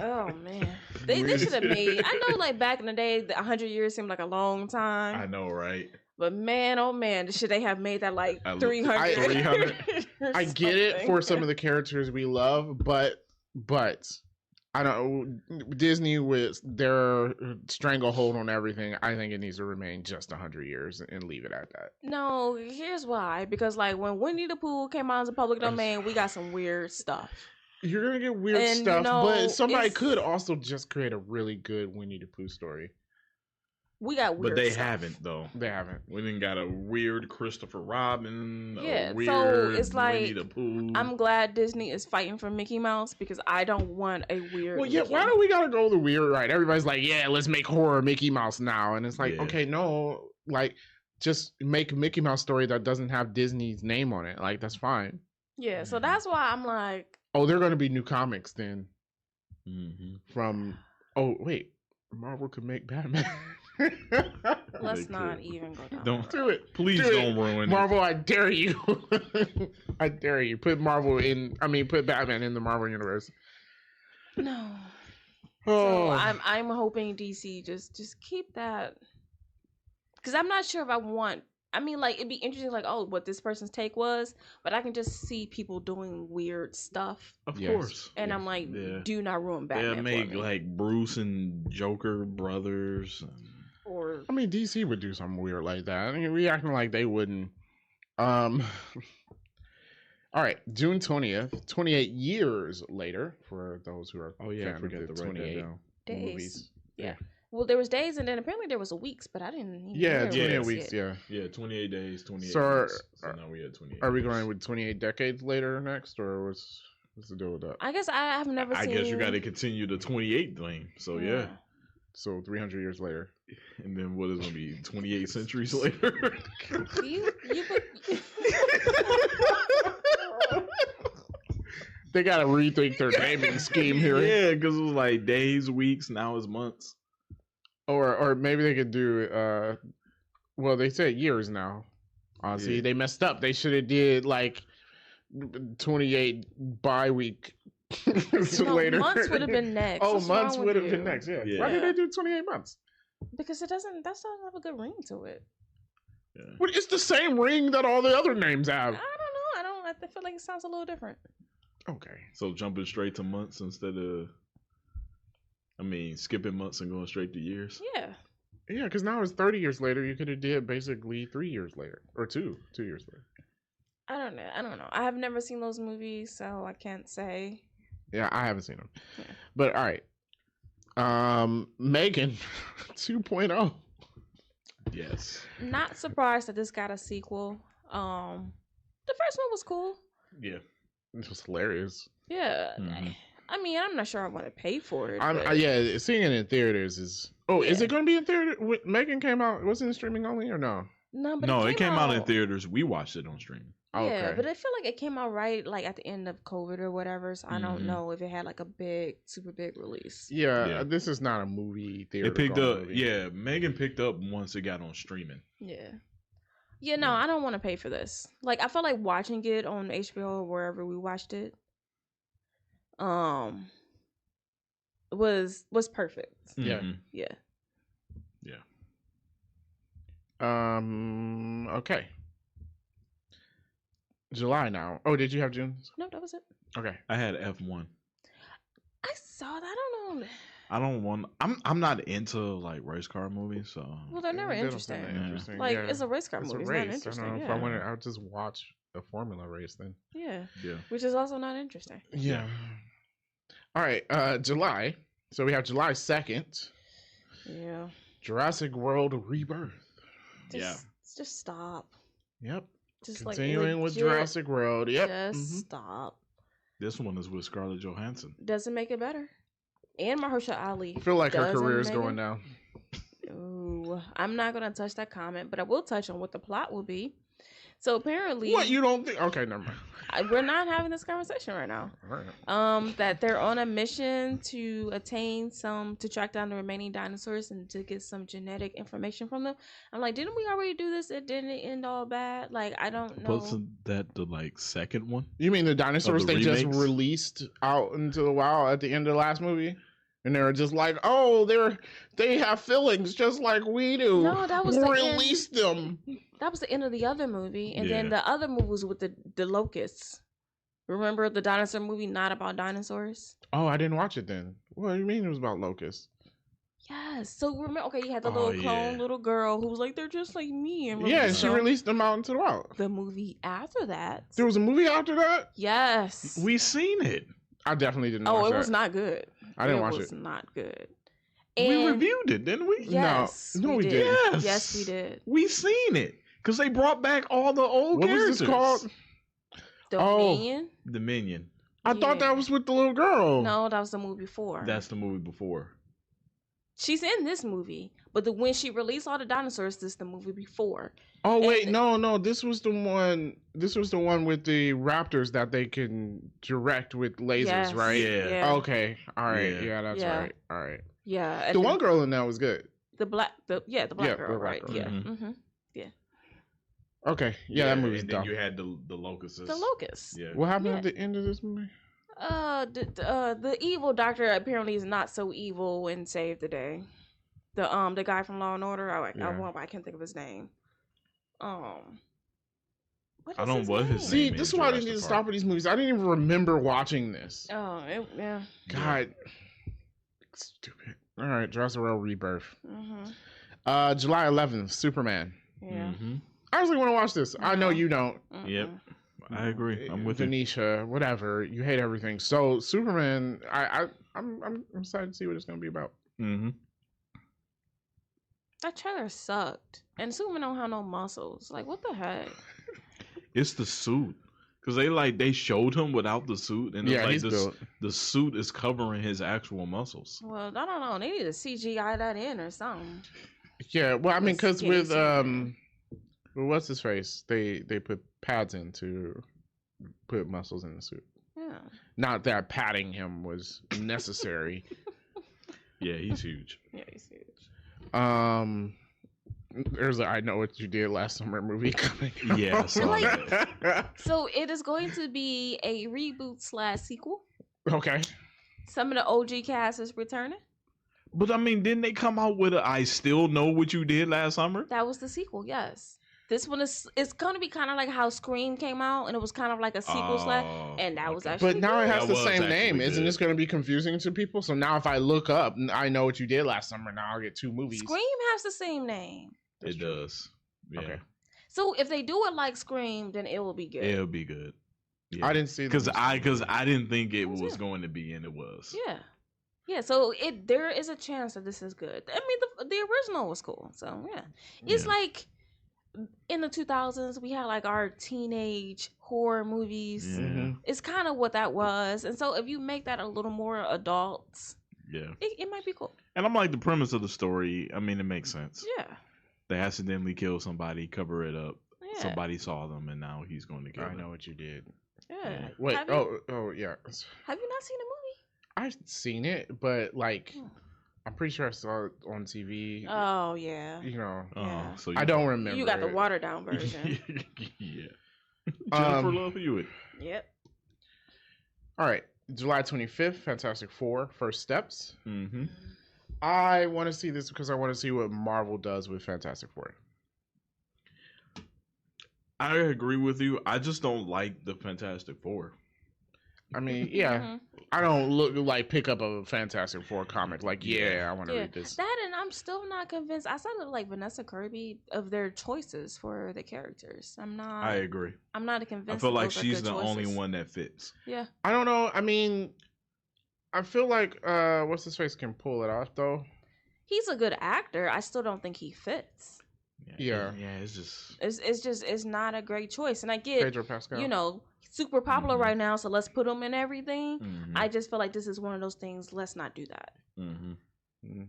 [SPEAKER 2] Oh man, they should have made. I know, like back in the day, 100 years seemed like a long time.
[SPEAKER 3] I know, right?
[SPEAKER 2] But man, oh man, should they have made that like 300?
[SPEAKER 1] 300. I get it for some of the characters we love, but I don't. Disney with their stranglehold on everything. I think it needs to remain just 100 years and leave it at that.
[SPEAKER 2] No, here's why. Because like when Winnie the Pooh came out as a public domain, we got some weird stuff.
[SPEAKER 1] You're gonna get weird
[SPEAKER 2] And,
[SPEAKER 1] stuff,
[SPEAKER 2] you know,
[SPEAKER 1] but somebody
[SPEAKER 2] it's-
[SPEAKER 1] could also just create a really good Winnie the Pooh story.
[SPEAKER 2] We got weird
[SPEAKER 3] But they
[SPEAKER 2] stuff.
[SPEAKER 3] haven't though.
[SPEAKER 1] They haven't.
[SPEAKER 3] We didn't got a weird Christopher Robin.
[SPEAKER 2] Yeah,
[SPEAKER 3] A
[SPEAKER 2] so
[SPEAKER 3] weird
[SPEAKER 2] it's like,
[SPEAKER 3] Winnie the Pooh.
[SPEAKER 2] I'm glad Disney is fighting for Mickey Mouse because I don't want a weird.
[SPEAKER 1] Well, yeah.
[SPEAKER 2] Mickey.
[SPEAKER 1] Why do we gotta go the weird? Right? Everybody's like, yeah, let's make horror Mickey Mouse now, and it's like,
[SPEAKER 3] Yeah.
[SPEAKER 1] okay, no, like, just make a Mickey Mouse story that doesn't have Disney's name on it. Like, that's fine.
[SPEAKER 2] Yeah, so that's why I'm like,
[SPEAKER 1] Oh, they're gonna be new comics then.
[SPEAKER 3] Mm-hmm.
[SPEAKER 1] From oh wait, Marvel could make Batman.
[SPEAKER 2] let's
[SPEAKER 3] They
[SPEAKER 2] not
[SPEAKER 3] could.
[SPEAKER 2] even go down.
[SPEAKER 3] Don't
[SPEAKER 2] that
[SPEAKER 1] Do it.
[SPEAKER 3] Please
[SPEAKER 1] Do
[SPEAKER 3] don't
[SPEAKER 1] it.
[SPEAKER 3] ruin
[SPEAKER 1] Marvel, I dare you. I dare you. Put Marvel in. I mean, put Batman in the Marvel universe.
[SPEAKER 2] road. No.
[SPEAKER 1] Oh,
[SPEAKER 2] So I'm hoping DC just keep that, because I'm not sure if I want. I mean, like it'd be interesting, like what this person's take was, but I can just see people doing weird stuff,
[SPEAKER 3] Of
[SPEAKER 1] Yes.
[SPEAKER 3] course.
[SPEAKER 2] and I'm like,
[SPEAKER 3] Yeah.
[SPEAKER 2] do not ruin Batman.
[SPEAKER 3] They'll
[SPEAKER 2] for
[SPEAKER 3] make
[SPEAKER 2] me.
[SPEAKER 3] like Bruce and Joker brothers.
[SPEAKER 2] Or
[SPEAKER 1] I mean, DC would do something weird like that. I mean, we acting like they wouldn't. All right, June 20th, 28 years later, for those who are
[SPEAKER 3] Oh yeah, I
[SPEAKER 1] fan of
[SPEAKER 3] forgot
[SPEAKER 1] the
[SPEAKER 3] to write that
[SPEAKER 1] 28
[SPEAKER 3] down.
[SPEAKER 2] days.
[SPEAKER 1] movies.
[SPEAKER 2] Yeah. Well, there was days, and then apparently there was a weeks, but I didn't. Even
[SPEAKER 1] Yeah,
[SPEAKER 2] hear
[SPEAKER 1] 28
[SPEAKER 2] weeks
[SPEAKER 1] weeks,
[SPEAKER 2] yet.
[SPEAKER 1] yeah.
[SPEAKER 3] Yeah, 28 days, 28
[SPEAKER 1] So
[SPEAKER 3] weeks. So now we had 28.
[SPEAKER 1] Are we going with 28 decades later next, or what's the deal with that?
[SPEAKER 2] I guess I have never
[SPEAKER 3] I
[SPEAKER 2] seen.
[SPEAKER 3] guess you got to continue the 28 thing. So yeah.
[SPEAKER 1] So 300 years later.
[SPEAKER 3] And then what is going to be 28 centuries later?
[SPEAKER 2] You put,
[SPEAKER 1] They gotta rethink their naming scheme here.
[SPEAKER 3] Yeah, because it was like days, weeks, now it's months.
[SPEAKER 1] Or maybe they could do well, they said years now. See,
[SPEAKER 3] Yeah.
[SPEAKER 1] they messed up. They should have did like 28 bi-week
[SPEAKER 2] no,
[SPEAKER 1] later.
[SPEAKER 2] months would have been next.
[SPEAKER 1] Oh,
[SPEAKER 2] What's
[SPEAKER 1] months
[SPEAKER 2] wrong
[SPEAKER 1] would
[SPEAKER 2] with
[SPEAKER 1] have been
[SPEAKER 2] you?
[SPEAKER 1] next, yeah.
[SPEAKER 3] Yeah.
[SPEAKER 1] Why did they do 28 months?
[SPEAKER 2] Because that doesn't have a good ring to it.
[SPEAKER 3] Yeah.
[SPEAKER 1] Well, it's the same ring that all the other names have.
[SPEAKER 2] I don't know. I feel like it sounds a little different.
[SPEAKER 1] Okay.
[SPEAKER 3] So jumping straight to months instead of, skipping months and going straight to years.
[SPEAKER 2] Yeah.
[SPEAKER 1] Yeah, because now it's 30 years later. You could have did basically 3 years later. Or 2 years later.
[SPEAKER 2] I don't know. I have never seen those movies, so I can't say.
[SPEAKER 1] Yeah, I haven't seen them.
[SPEAKER 2] Yeah.
[SPEAKER 1] But all right. Megan 2.0.
[SPEAKER 3] Yes.
[SPEAKER 2] Not surprised that this got a sequel. The first one was cool.
[SPEAKER 3] Yeah.
[SPEAKER 1] It was hilarious.
[SPEAKER 2] Yeah.
[SPEAKER 3] Mhm.
[SPEAKER 2] I mean, I'm not sure I want to pay for it.
[SPEAKER 1] I'm,
[SPEAKER 2] but-
[SPEAKER 1] yeah, seeing it in theaters is. Oh, is
[SPEAKER 2] Yeah.
[SPEAKER 1] it going to be in theater? Megan came out. Wasn't it streaming only or no?
[SPEAKER 2] No, but
[SPEAKER 3] No, it came out in theaters. We watched it on streaming.
[SPEAKER 2] Yeah,
[SPEAKER 1] Okay.
[SPEAKER 2] but I feel like it came out right like at the end of COVID or whatever. So I don't
[SPEAKER 3] Mhm.
[SPEAKER 2] know if it had like a super big release.
[SPEAKER 1] Yeah,
[SPEAKER 3] Yeah.
[SPEAKER 1] This is not a movie theater.
[SPEAKER 3] It picked up. Yeah, Megan picked up once it got on streaming.
[SPEAKER 2] Yeah. Yeah, no,
[SPEAKER 3] Yeah.
[SPEAKER 2] I don't want to pay for this. Like I felt like watching it on HBO or wherever we watched it. Was perfect.
[SPEAKER 1] Yeah.
[SPEAKER 3] Mhm.
[SPEAKER 2] Yeah.
[SPEAKER 1] Okay. July now. Oh, did you have June?
[SPEAKER 2] No, that was it.
[SPEAKER 1] Okay.
[SPEAKER 3] I had F1.
[SPEAKER 2] I saw that. I don't know.
[SPEAKER 3] I don't want. I'm not into like race car movies, so
[SPEAKER 2] Well, they're never
[SPEAKER 1] They don't
[SPEAKER 2] interesting.
[SPEAKER 1] sound that interesting.
[SPEAKER 2] Like
[SPEAKER 1] Yeah.
[SPEAKER 2] it's a race car
[SPEAKER 1] It's
[SPEAKER 2] movie.
[SPEAKER 1] a
[SPEAKER 2] It's not
[SPEAKER 1] race. I
[SPEAKER 2] interesting.
[SPEAKER 1] don't know if
[SPEAKER 2] Yeah.
[SPEAKER 1] I wanted. I would just watch a Formula race then.
[SPEAKER 2] Yeah.
[SPEAKER 3] yeah.
[SPEAKER 2] Which is also not interesting.
[SPEAKER 1] Yeah. All right. July. So we have July 2nd.
[SPEAKER 2] Yeah.
[SPEAKER 1] Jurassic World Rebirth.
[SPEAKER 2] Just stop.
[SPEAKER 1] Yep.
[SPEAKER 2] Just
[SPEAKER 1] Continuing
[SPEAKER 2] like
[SPEAKER 1] with
[SPEAKER 2] legit,
[SPEAKER 1] Jurassic World. Yep.
[SPEAKER 2] Just
[SPEAKER 1] Mhm.
[SPEAKER 2] stop.
[SPEAKER 3] This one is with Scarlett Johansson.
[SPEAKER 2] Doesn't make it better. And Mahershala Ali.
[SPEAKER 1] I feel like her
[SPEAKER 2] doesn't
[SPEAKER 1] career is
[SPEAKER 2] make
[SPEAKER 1] going
[SPEAKER 2] it-
[SPEAKER 1] down.
[SPEAKER 2] Ooh, I'm not gonna touch that comment, but I will touch on what the plot will be. So apparently,
[SPEAKER 1] What you don't think? Okay, never mind.
[SPEAKER 2] we're not having this conversation right now.
[SPEAKER 1] All right.
[SPEAKER 2] That they're on a mission to track down the remaining dinosaurs and to get some genetic information from them. I'm like, didn't we already do this? It didn't end all bad. Like, I don't know.
[SPEAKER 3] Wasn't that the second one?
[SPEAKER 1] You mean the dinosaurs
[SPEAKER 3] the
[SPEAKER 1] they just
[SPEAKER 3] remakes?
[SPEAKER 1] released out into the wild at the end of the last movie? And they were just like, oh, they have feelings just like we do.
[SPEAKER 2] No, that was the end.
[SPEAKER 1] Release them.
[SPEAKER 2] That was the end of the other movie, and then
[SPEAKER 3] Yeah.
[SPEAKER 2] the other movie was with the locusts. Remember the dinosaur movie, not about dinosaurs?
[SPEAKER 1] Oh, I didn't watch it then. What do you mean it was about locusts?
[SPEAKER 2] Yes. So remember, okay, you had the little clone little girl who was like, they're just like me. And
[SPEAKER 1] yeah, and she released them out into the wild.
[SPEAKER 2] The movie after that.
[SPEAKER 1] There was a movie after that?
[SPEAKER 2] Yes.
[SPEAKER 3] We seen it.
[SPEAKER 1] I definitely didn't watch it.
[SPEAKER 2] Oh, it was not good.
[SPEAKER 1] I didn't watch it.
[SPEAKER 2] It was not good.
[SPEAKER 3] And we reviewed it, didn't we?
[SPEAKER 2] Yes.
[SPEAKER 1] No, we didn't.
[SPEAKER 3] Yes.
[SPEAKER 2] Yes, we did.
[SPEAKER 3] We seen it. Because they brought back all the old characters.
[SPEAKER 1] What was this called?
[SPEAKER 2] Dominion?
[SPEAKER 3] Dominion.
[SPEAKER 1] I thought that was with the little girl.
[SPEAKER 2] No, that was the movie before.
[SPEAKER 3] That's the movie before.
[SPEAKER 2] She's in this movie, but when she released all the dinosaurs, this is the movie before.
[SPEAKER 1] Oh wait, no, this was the one. This was the one with the raptors that they can direct with lasers, right?
[SPEAKER 3] Yeah.
[SPEAKER 1] Okay. All right. Yeah, that's right. All right.
[SPEAKER 2] Yeah.
[SPEAKER 1] The one girl in that was good.
[SPEAKER 2] The black girl, right?
[SPEAKER 1] Girl.
[SPEAKER 2] Yeah.
[SPEAKER 3] Mm-hmm.
[SPEAKER 2] Mm-hmm. Yeah.
[SPEAKER 1] Okay. Yeah, that movie's
[SPEAKER 3] and
[SPEAKER 1] dumb.
[SPEAKER 3] then you had the locusts.
[SPEAKER 2] The locusts.
[SPEAKER 3] Yeah.
[SPEAKER 1] What happened at the end of this movie?
[SPEAKER 2] The evil doctor apparently is not so evil and saved the day. The guy from Law and Order. I can't think of his name.
[SPEAKER 3] What his name.
[SPEAKER 1] See, this is why I didn't need to stop with these movies. I didn't even remember watching this.
[SPEAKER 2] Oh, yeah.
[SPEAKER 1] God, stupid. All right, Jurassic World Rebirth.
[SPEAKER 2] Mm-hmm.
[SPEAKER 1] July 11th, Superman.
[SPEAKER 2] Yeah.
[SPEAKER 3] Mm-hmm.
[SPEAKER 1] I actually want to watch this. I know you don't.
[SPEAKER 2] Mm-mm.
[SPEAKER 3] Yep. I agree. I'm with
[SPEAKER 1] Venetia, whatever. You hate everything. So Superman, I'm excited to see what it's gonna be about.
[SPEAKER 3] Mm-hmm.
[SPEAKER 2] That trailer sucked, and Superman don't have no muscles. Like, what the heck?
[SPEAKER 3] It's the suit, because they showed him without the suit, and it's
[SPEAKER 1] he's built.
[SPEAKER 3] The suit is covering his actual muscles.
[SPEAKER 2] Well, I don't know. They need to CGI that in or something.
[SPEAKER 1] Yeah, well, I mean, because with what's his face, they put pads in to put muscles in the suit.
[SPEAKER 2] Yeah.
[SPEAKER 1] Not that padding him was necessary.
[SPEAKER 3] Yeah, he's huge.
[SPEAKER 2] Yeah, he's huge.
[SPEAKER 1] There's a I Know What You Did Last Summer movie coming out.
[SPEAKER 3] Yeah,
[SPEAKER 2] So it is going to be a reboot / sequel.
[SPEAKER 1] Okay. Some
[SPEAKER 2] of the OG cast is returning.
[SPEAKER 3] But I mean, didn't they come out with I Still Know What You Did Last Summer?
[SPEAKER 2] That was the sequel, yes. This one it's going to be kind of like how Scream came out, and it was kind of like a sequel and that was actually.
[SPEAKER 1] But now it has the same name.
[SPEAKER 3] Good.
[SPEAKER 1] Isn't this going to be confusing to people? So now if I look up, I Know What You Did Last Summer. Now I'll get two movies.
[SPEAKER 2] Scream has the same name.
[SPEAKER 3] It does. Yeah.
[SPEAKER 2] Okay. So if they do it like Scream, then it will be good.
[SPEAKER 3] It'll be good. Yeah.
[SPEAKER 1] I didn't see
[SPEAKER 3] because I didn't think it was going to be, and it was.
[SPEAKER 2] Yeah. Yeah, so there is a chance that this is good. I mean, the original was cool. So yeah, it's like. In the 2000s, we had like our teenage horror movies.
[SPEAKER 3] Mm-hmm.
[SPEAKER 2] It's kind of what that was. And so if you make that a little more adult, it might be cool.
[SPEAKER 3] And I'm like, the premise of the story, I mean, it makes sense.
[SPEAKER 2] Yeah.
[SPEAKER 3] They accidentally kill somebody, cover it up.
[SPEAKER 2] Yeah.
[SPEAKER 3] Somebody saw them, and now he's going to kill them.
[SPEAKER 1] I Know What You Did.
[SPEAKER 2] Yeah.
[SPEAKER 1] Wait, yeah.
[SPEAKER 2] Have
[SPEAKER 1] you
[SPEAKER 2] not seen the movie?
[SPEAKER 1] I've seen it, but like... I'm pretty sure I saw it on TV.
[SPEAKER 2] Oh yeah.
[SPEAKER 1] You know.
[SPEAKER 2] Yeah.
[SPEAKER 3] So
[SPEAKER 1] I don't remember.
[SPEAKER 2] You got the watered down version.
[SPEAKER 3] Yeah. Jennifer Love Hewitt.
[SPEAKER 2] Yep.
[SPEAKER 1] All right. July 25th, Fantastic Four, First Steps.
[SPEAKER 3] Mm-hmm.
[SPEAKER 1] I want to see this because I want to see what Marvel does with Fantastic Four.
[SPEAKER 3] I agree with you. I just don't like the Fantastic Four.
[SPEAKER 1] I mean, yeah, I don't pick up a Fantastic Four comic. Like, I want to read this.
[SPEAKER 2] That, and I'm still not convinced. I sounded like Vanessa Kirby of their choices for the characters.
[SPEAKER 3] I agree.
[SPEAKER 2] I'm not convinced.
[SPEAKER 3] I feel like she's the only one that fits.
[SPEAKER 2] Yeah.
[SPEAKER 1] I don't know. I mean, I feel like what's his face can pull it off though.
[SPEAKER 2] He's a good actor. I still don't think he fits.
[SPEAKER 1] Yeah.
[SPEAKER 2] It's not a great choice. And I get
[SPEAKER 1] Pedro Pascal.
[SPEAKER 2] Super popular right now, so let's put him in everything.
[SPEAKER 3] Mm-hmm.
[SPEAKER 2] I just feel like this is one of those things. Let's not do that.
[SPEAKER 3] Mm-hmm. Mm-hmm.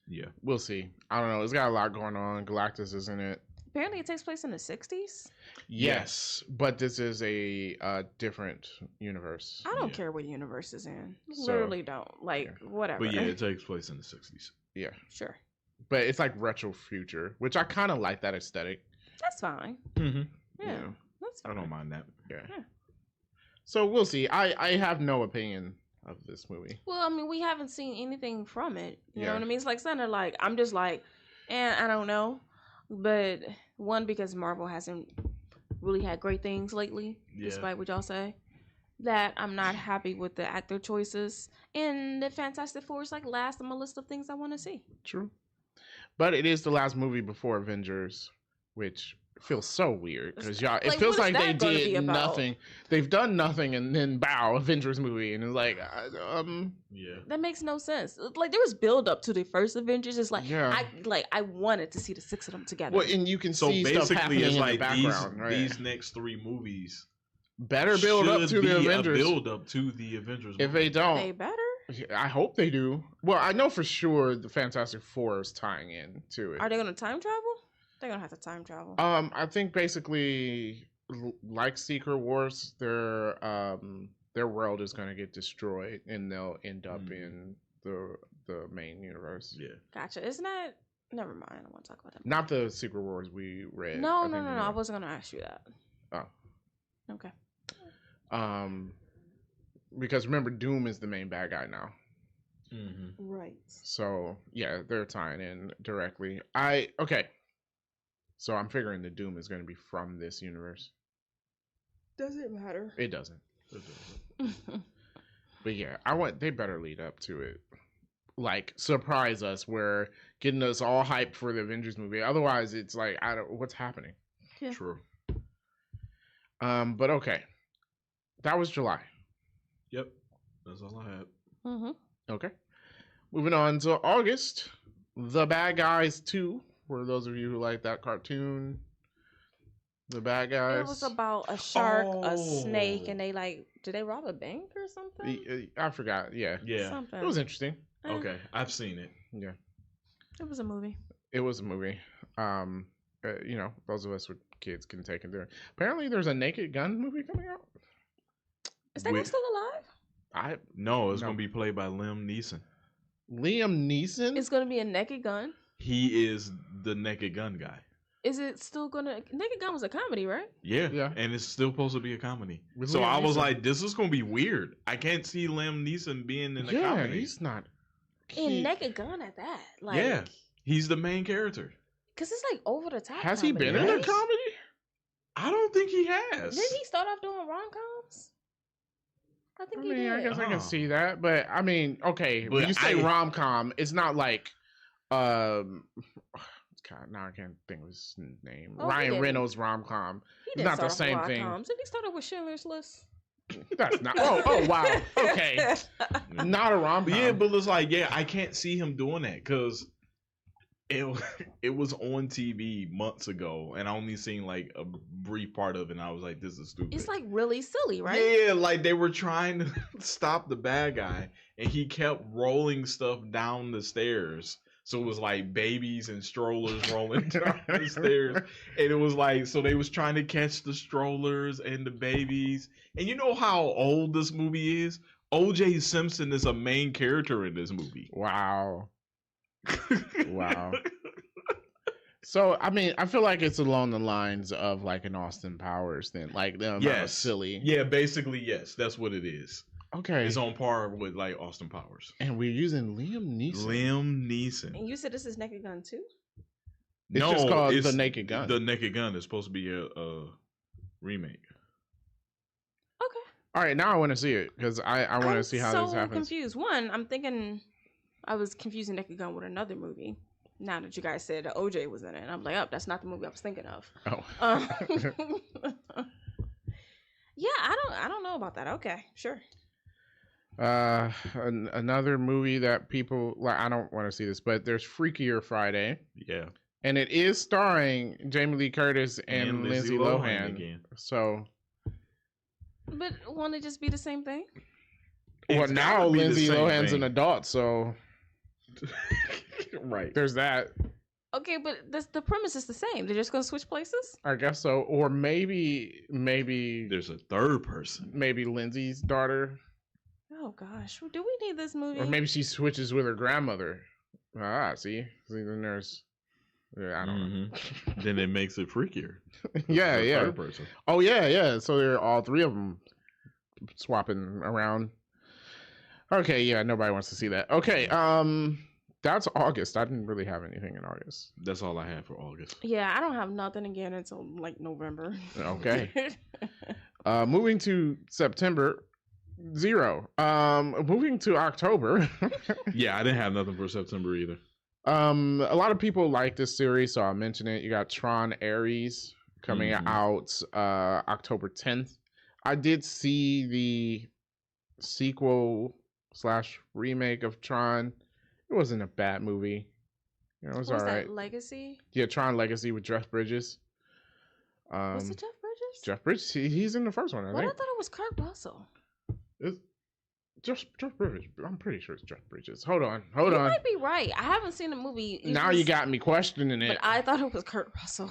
[SPEAKER 3] Yeah,
[SPEAKER 1] we'll see. I don't know. It's got a lot going on. Galactus is in it.
[SPEAKER 2] Apparently, it takes place in the 60s.
[SPEAKER 1] Yes, but this is a different universe.
[SPEAKER 2] I don't care what universe is in. Literally don't. Whatever.
[SPEAKER 3] But it takes place in the 60s.
[SPEAKER 1] Yeah,
[SPEAKER 2] sure.
[SPEAKER 1] But it's like retro future, which I kind of like that aesthetic.
[SPEAKER 2] That's fine.
[SPEAKER 3] Mm-hmm.
[SPEAKER 2] Yeah. That's fine.
[SPEAKER 3] I don't mind that.
[SPEAKER 1] Yeah. So we'll see. I have no opinion of this movie.
[SPEAKER 2] Well, I mean, we haven't seen anything from it. You know what I mean? It's like something like I'm just like, I don't know. But one, because Marvel hasn't really had great things lately, despite what y'all say. that I'm not happy with the actor choices, and the Fantastic Four is like last on my list of things I want to see.
[SPEAKER 1] True. But it is the last movie before Avengers, which feels so weird because y'all. It feels like they did nothing. They've done nothing, and then bow, Avengers movie, and it's like,
[SPEAKER 3] yeah,
[SPEAKER 2] that makes no sense. Like there was build up to the first Avengers. It's like I wanted to see the 6 of them together.
[SPEAKER 1] Well, and you can see stuff happening in the background.
[SPEAKER 3] These next 3 movies
[SPEAKER 1] better build up to the Avengers.
[SPEAKER 3] Build up to the Avengers.
[SPEAKER 1] If they don't,
[SPEAKER 2] they better.
[SPEAKER 1] I hope they do. Well, I know for sure the Fantastic Four is tying in to it.
[SPEAKER 2] Are they going to time travel? They're going to have to time travel.
[SPEAKER 1] I think basically, like Secret Wars, their world is going to get destroyed, and they'll end up in the main universe.
[SPEAKER 3] Yeah.
[SPEAKER 2] Gotcha. Isn't that? Never mind. I don't want to talk about that.
[SPEAKER 1] Not the Secret Wars we read.
[SPEAKER 2] No. I wasn't going to ask you that.
[SPEAKER 1] Oh.
[SPEAKER 2] Okay.
[SPEAKER 1] Because remember, Doom is the main bad guy now.
[SPEAKER 3] Mm-hmm.
[SPEAKER 2] Right.
[SPEAKER 1] So yeah, they're tying in directly. So I'm figuring the Doom is going to be from this universe.
[SPEAKER 2] Does it matter?
[SPEAKER 1] It doesn't. But yeah, they better lead up to it. Like surprise us, where getting us all hyped for the Avengers movie. Otherwise, it's like what's happening.
[SPEAKER 2] Yeah.
[SPEAKER 3] True.
[SPEAKER 1] But okay, that was July.
[SPEAKER 3] Yep, that's all I had.
[SPEAKER 2] Mm-hmm.
[SPEAKER 1] Okay, moving on to August. The Bad Guys 2. For those of you who like that cartoon, The Bad Guys.
[SPEAKER 2] It was about a shark, a snake, and did they rob a bank or something?
[SPEAKER 1] I forgot. Yeah.
[SPEAKER 2] Something.
[SPEAKER 1] It was interesting.
[SPEAKER 3] Okay, I've seen it.
[SPEAKER 1] Yeah.
[SPEAKER 2] It was a movie.
[SPEAKER 1] Those of us with kids can take it there. Apparently, there's a Naked Gun movie coming out.
[SPEAKER 2] Is that guy still alive?
[SPEAKER 3] No, it's gonna be played by Liam Neeson.
[SPEAKER 1] Liam Neeson?
[SPEAKER 2] It's gonna be a Naked Gun.
[SPEAKER 3] He is the Naked Gun guy.
[SPEAKER 2] Is it still gonna? Naked Gun was a comedy, right?
[SPEAKER 3] Yeah, and it's still supposed to be a comedy. So I was like, this is gonna be weird. I can't see Liam Neeson being in a comedy.
[SPEAKER 1] Yeah, he's not.
[SPEAKER 2] In Naked Gun at that.
[SPEAKER 3] Yeah, he's the main character.
[SPEAKER 2] Because it's like over the top.
[SPEAKER 1] Has he been in a comedy?
[SPEAKER 3] I don't think he has.
[SPEAKER 2] Didn't he start off doing rom-coms? I think he did.
[SPEAKER 1] I guess I can see that, but I mean, okay, when you say rom-com, it's not like, God, now I can't think of his name. Ryan Reynolds rom-com. It's not the same thing.
[SPEAKER 2] Did he start off with Schindler's List?
[SPEAKER 1] That's not. Oh wow. Okay, not a rom-com.
[SPEAKER 3] Yeah, but it's like, I can't see him doing that because it was on TV months ago, and I only seen like a brief part of it, and I was like, this is stupid.
[SPEAKER 2] It's like really silly, right?
[SPEAKER 3] Yeah, like they were trying to stop the bad guy, and he kept rolling stuff down the stairs. So it was like babies and strollers rolling down the stairs. And it was like, so they was trying to catch the strollers and the babies. And you know how old this movie is? O.J. Simpson is a main character in this movie.
[SPEAKER 1] Wow. Wow. So I mean, I feel like it's along the lines of like an Austin Powers thing, like them.
[SPEAKER 3] Yes,
[SPEAKER 1] silly.
[SPEAKER 3] Yeah, basically yes, that's what it is.
[SPEAKER 1] Okay,
[SPEAKER 3] it's on par with like Austin Powers,
[SPEAKER 1] and we're using Liam Neeson.
[SPEAKER 2] And you said this is Naked Gun too?
[SPEAKER 1] It's just called The Naked Gun.
[SPEAKER 3] The Naked Gun is supposed to be a remake.
[SPEAKER 2] Okay.
[SPEAKER 1] All right, now I want to see it because I want to see how this happens.
[SPEAKER 2] I'm so confused. One, I'm thinking I was confusing Naked Gun with another movie. Now that you guys said that OJ was in it, and I'm like, oh, that's not the movie I was thinking of.
[SPEAKER 1] Oh.
[SPEAKER 2] Yeah, I don't know about that. Okay, sure.
[SPEAKER 1] Another movie that people like. I don't want to see this, but there's Freakier Friday.
[SPEAKER 3] Yeah.
[SPEAKER 1] And it is starring Jamie Lee Curtis and Lindsay Lohan again. So.
[SPEAKER 2] But won't it just be the same thing?
[SPEAKER 1] Well, now Lindsay Lohan's an adult, so.
[SPEAKER 3] Right.
[SPEAKER 1] There's that.
[SPEAKER 2] Okay, but the premise is the same. They're just gonna switch places?
[SPEAKER 1] I guess so. Or maybe
[SPEAKER 3] there's a third person.
[SPEAKER 1] Maybe Lindsay's daughter.
[SPEAKER 2] Oh gosh. Do we need this movie?
[SPEAKER 1] Or maybe she switches with her grandmother. See? Then there's I don't know.
[SPEAKER 3] Then it makes it freakier.
[SPEAKER 1] Yeah.
[SPEAKER 3] Third person.
[SPEAKER 1] Oh yeah. So they're all three of them swapping around. Okay, yeah, nobody wants to see that. Okay, that's August. I didn't really have anything in August.
[SPEAKER 3] That's all I have for August.
[SPEAKER 2] Yeah, I don't have nothing again until like November.
[SPEAKER 1] Okay. Moving to September, Zero. Moving to October.
[SPEAKER 3] Yeah, I didn't have nothing for September either.
[SPEAKER 1] A lot of people like this series, so I'll mention it. You got Tron Ares coming out October 10th. I did see the sequel / remake of Tron. It wasn't a bad movie. It was all right.
[SPEAKER 2] Legacy?
[SPEAKER 1] Yeah, Tron Legacy with Jeff Bridges.
[SPEAKER 2] Was it Jeff Bridges?
[SPEAKER 1] Jeff Bridges. He's in the first one, I think.
[SPEAKER 2] I thought it was Kurt Russell.
[SPEAKER 1] It's Jeff Bridges. I'm pretty sure it's Jeff Bridges. Hold on.
[SPEAKER 2] You might be right. I haven't seen the movie.
[SPEAKER 1] Now you got me questioning it.
[SPEAKER 2] But I thought it was Kurt Russell.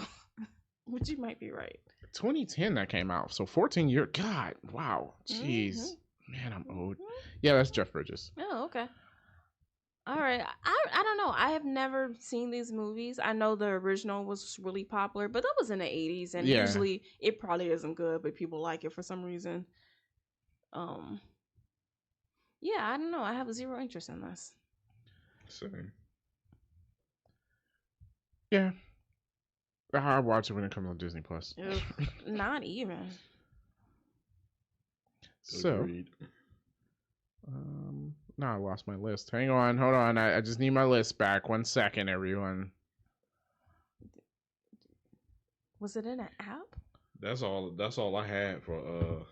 [SPEAKER 2] But you might be right.
[SPEAKER 1] 2010 that came out. So 14 years. God, wow. Jeez. Man, I'm old. Yeah, that's Jeff Bridges.
[SPEAKER 2] Oh, okay. All right. I don't know. I have never seen these movies. I know the original was really popular, but that was in the 80s, and usually it probably isn't good, but people like it for some reason. Yeah, I don't know. I have zero interest in this.
[SPEAKER 3] Same.
[SPEAKER 1] Yeah. I'll watch it when it comes on Disney Plus.
[SPEAKER 2] Not even.
[SPEAKER 1] So, now I lost my list. Hang on, hold on. I just need my list back. 1 second, everyone.
[SPEAKER 2] Was it in an app?
[SPEAKER 3] That's all I had for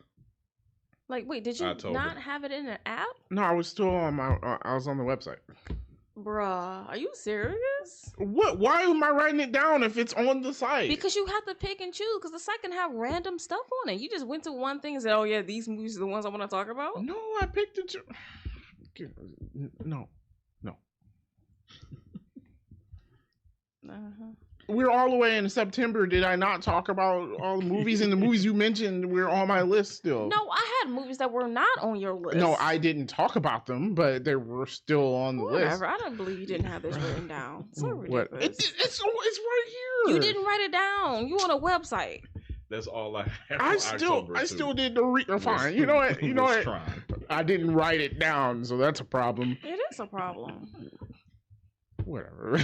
[SPEAKER 2] Like, wait, did you not have it in an app?
[SPEAKER 1] No, I was still on I was on the website.
[SPEAKER 2] Bruh, are you serious?
[SPEAKER 1] What? Why am I writing it down if it's on the site?
[SPEAKER 2] Because you have to pick and choose, because the site can have random stuff on it. You just went to one thing and said, oh yeah, these movies are the ones I want to talk about?
[SPEAKER 1] No, I picked it. No. We're all the way in September. Did I not talk about all the movies? And the movies you mentioned were on my list still.
[SPEAKER 2] No, I had movies that were not on your list.
[SPEAKER 1] No, I didn't talk about them, but they were still on the list.
[SPEAKER 2] I don't believe you didn't have this written down. So ridiculous.
[SPEAKER 1] It's right here.
[SPEAKER 2] You didn't write it down. You on a website.
[SPEAKER 3] That's all I have.
[SPEAKER 1] I still did the fine. You know what? I didn't write it down, so that's a problem.
[SPEAKER 2] It is a problem.
[SPEAKER 1] Whatever.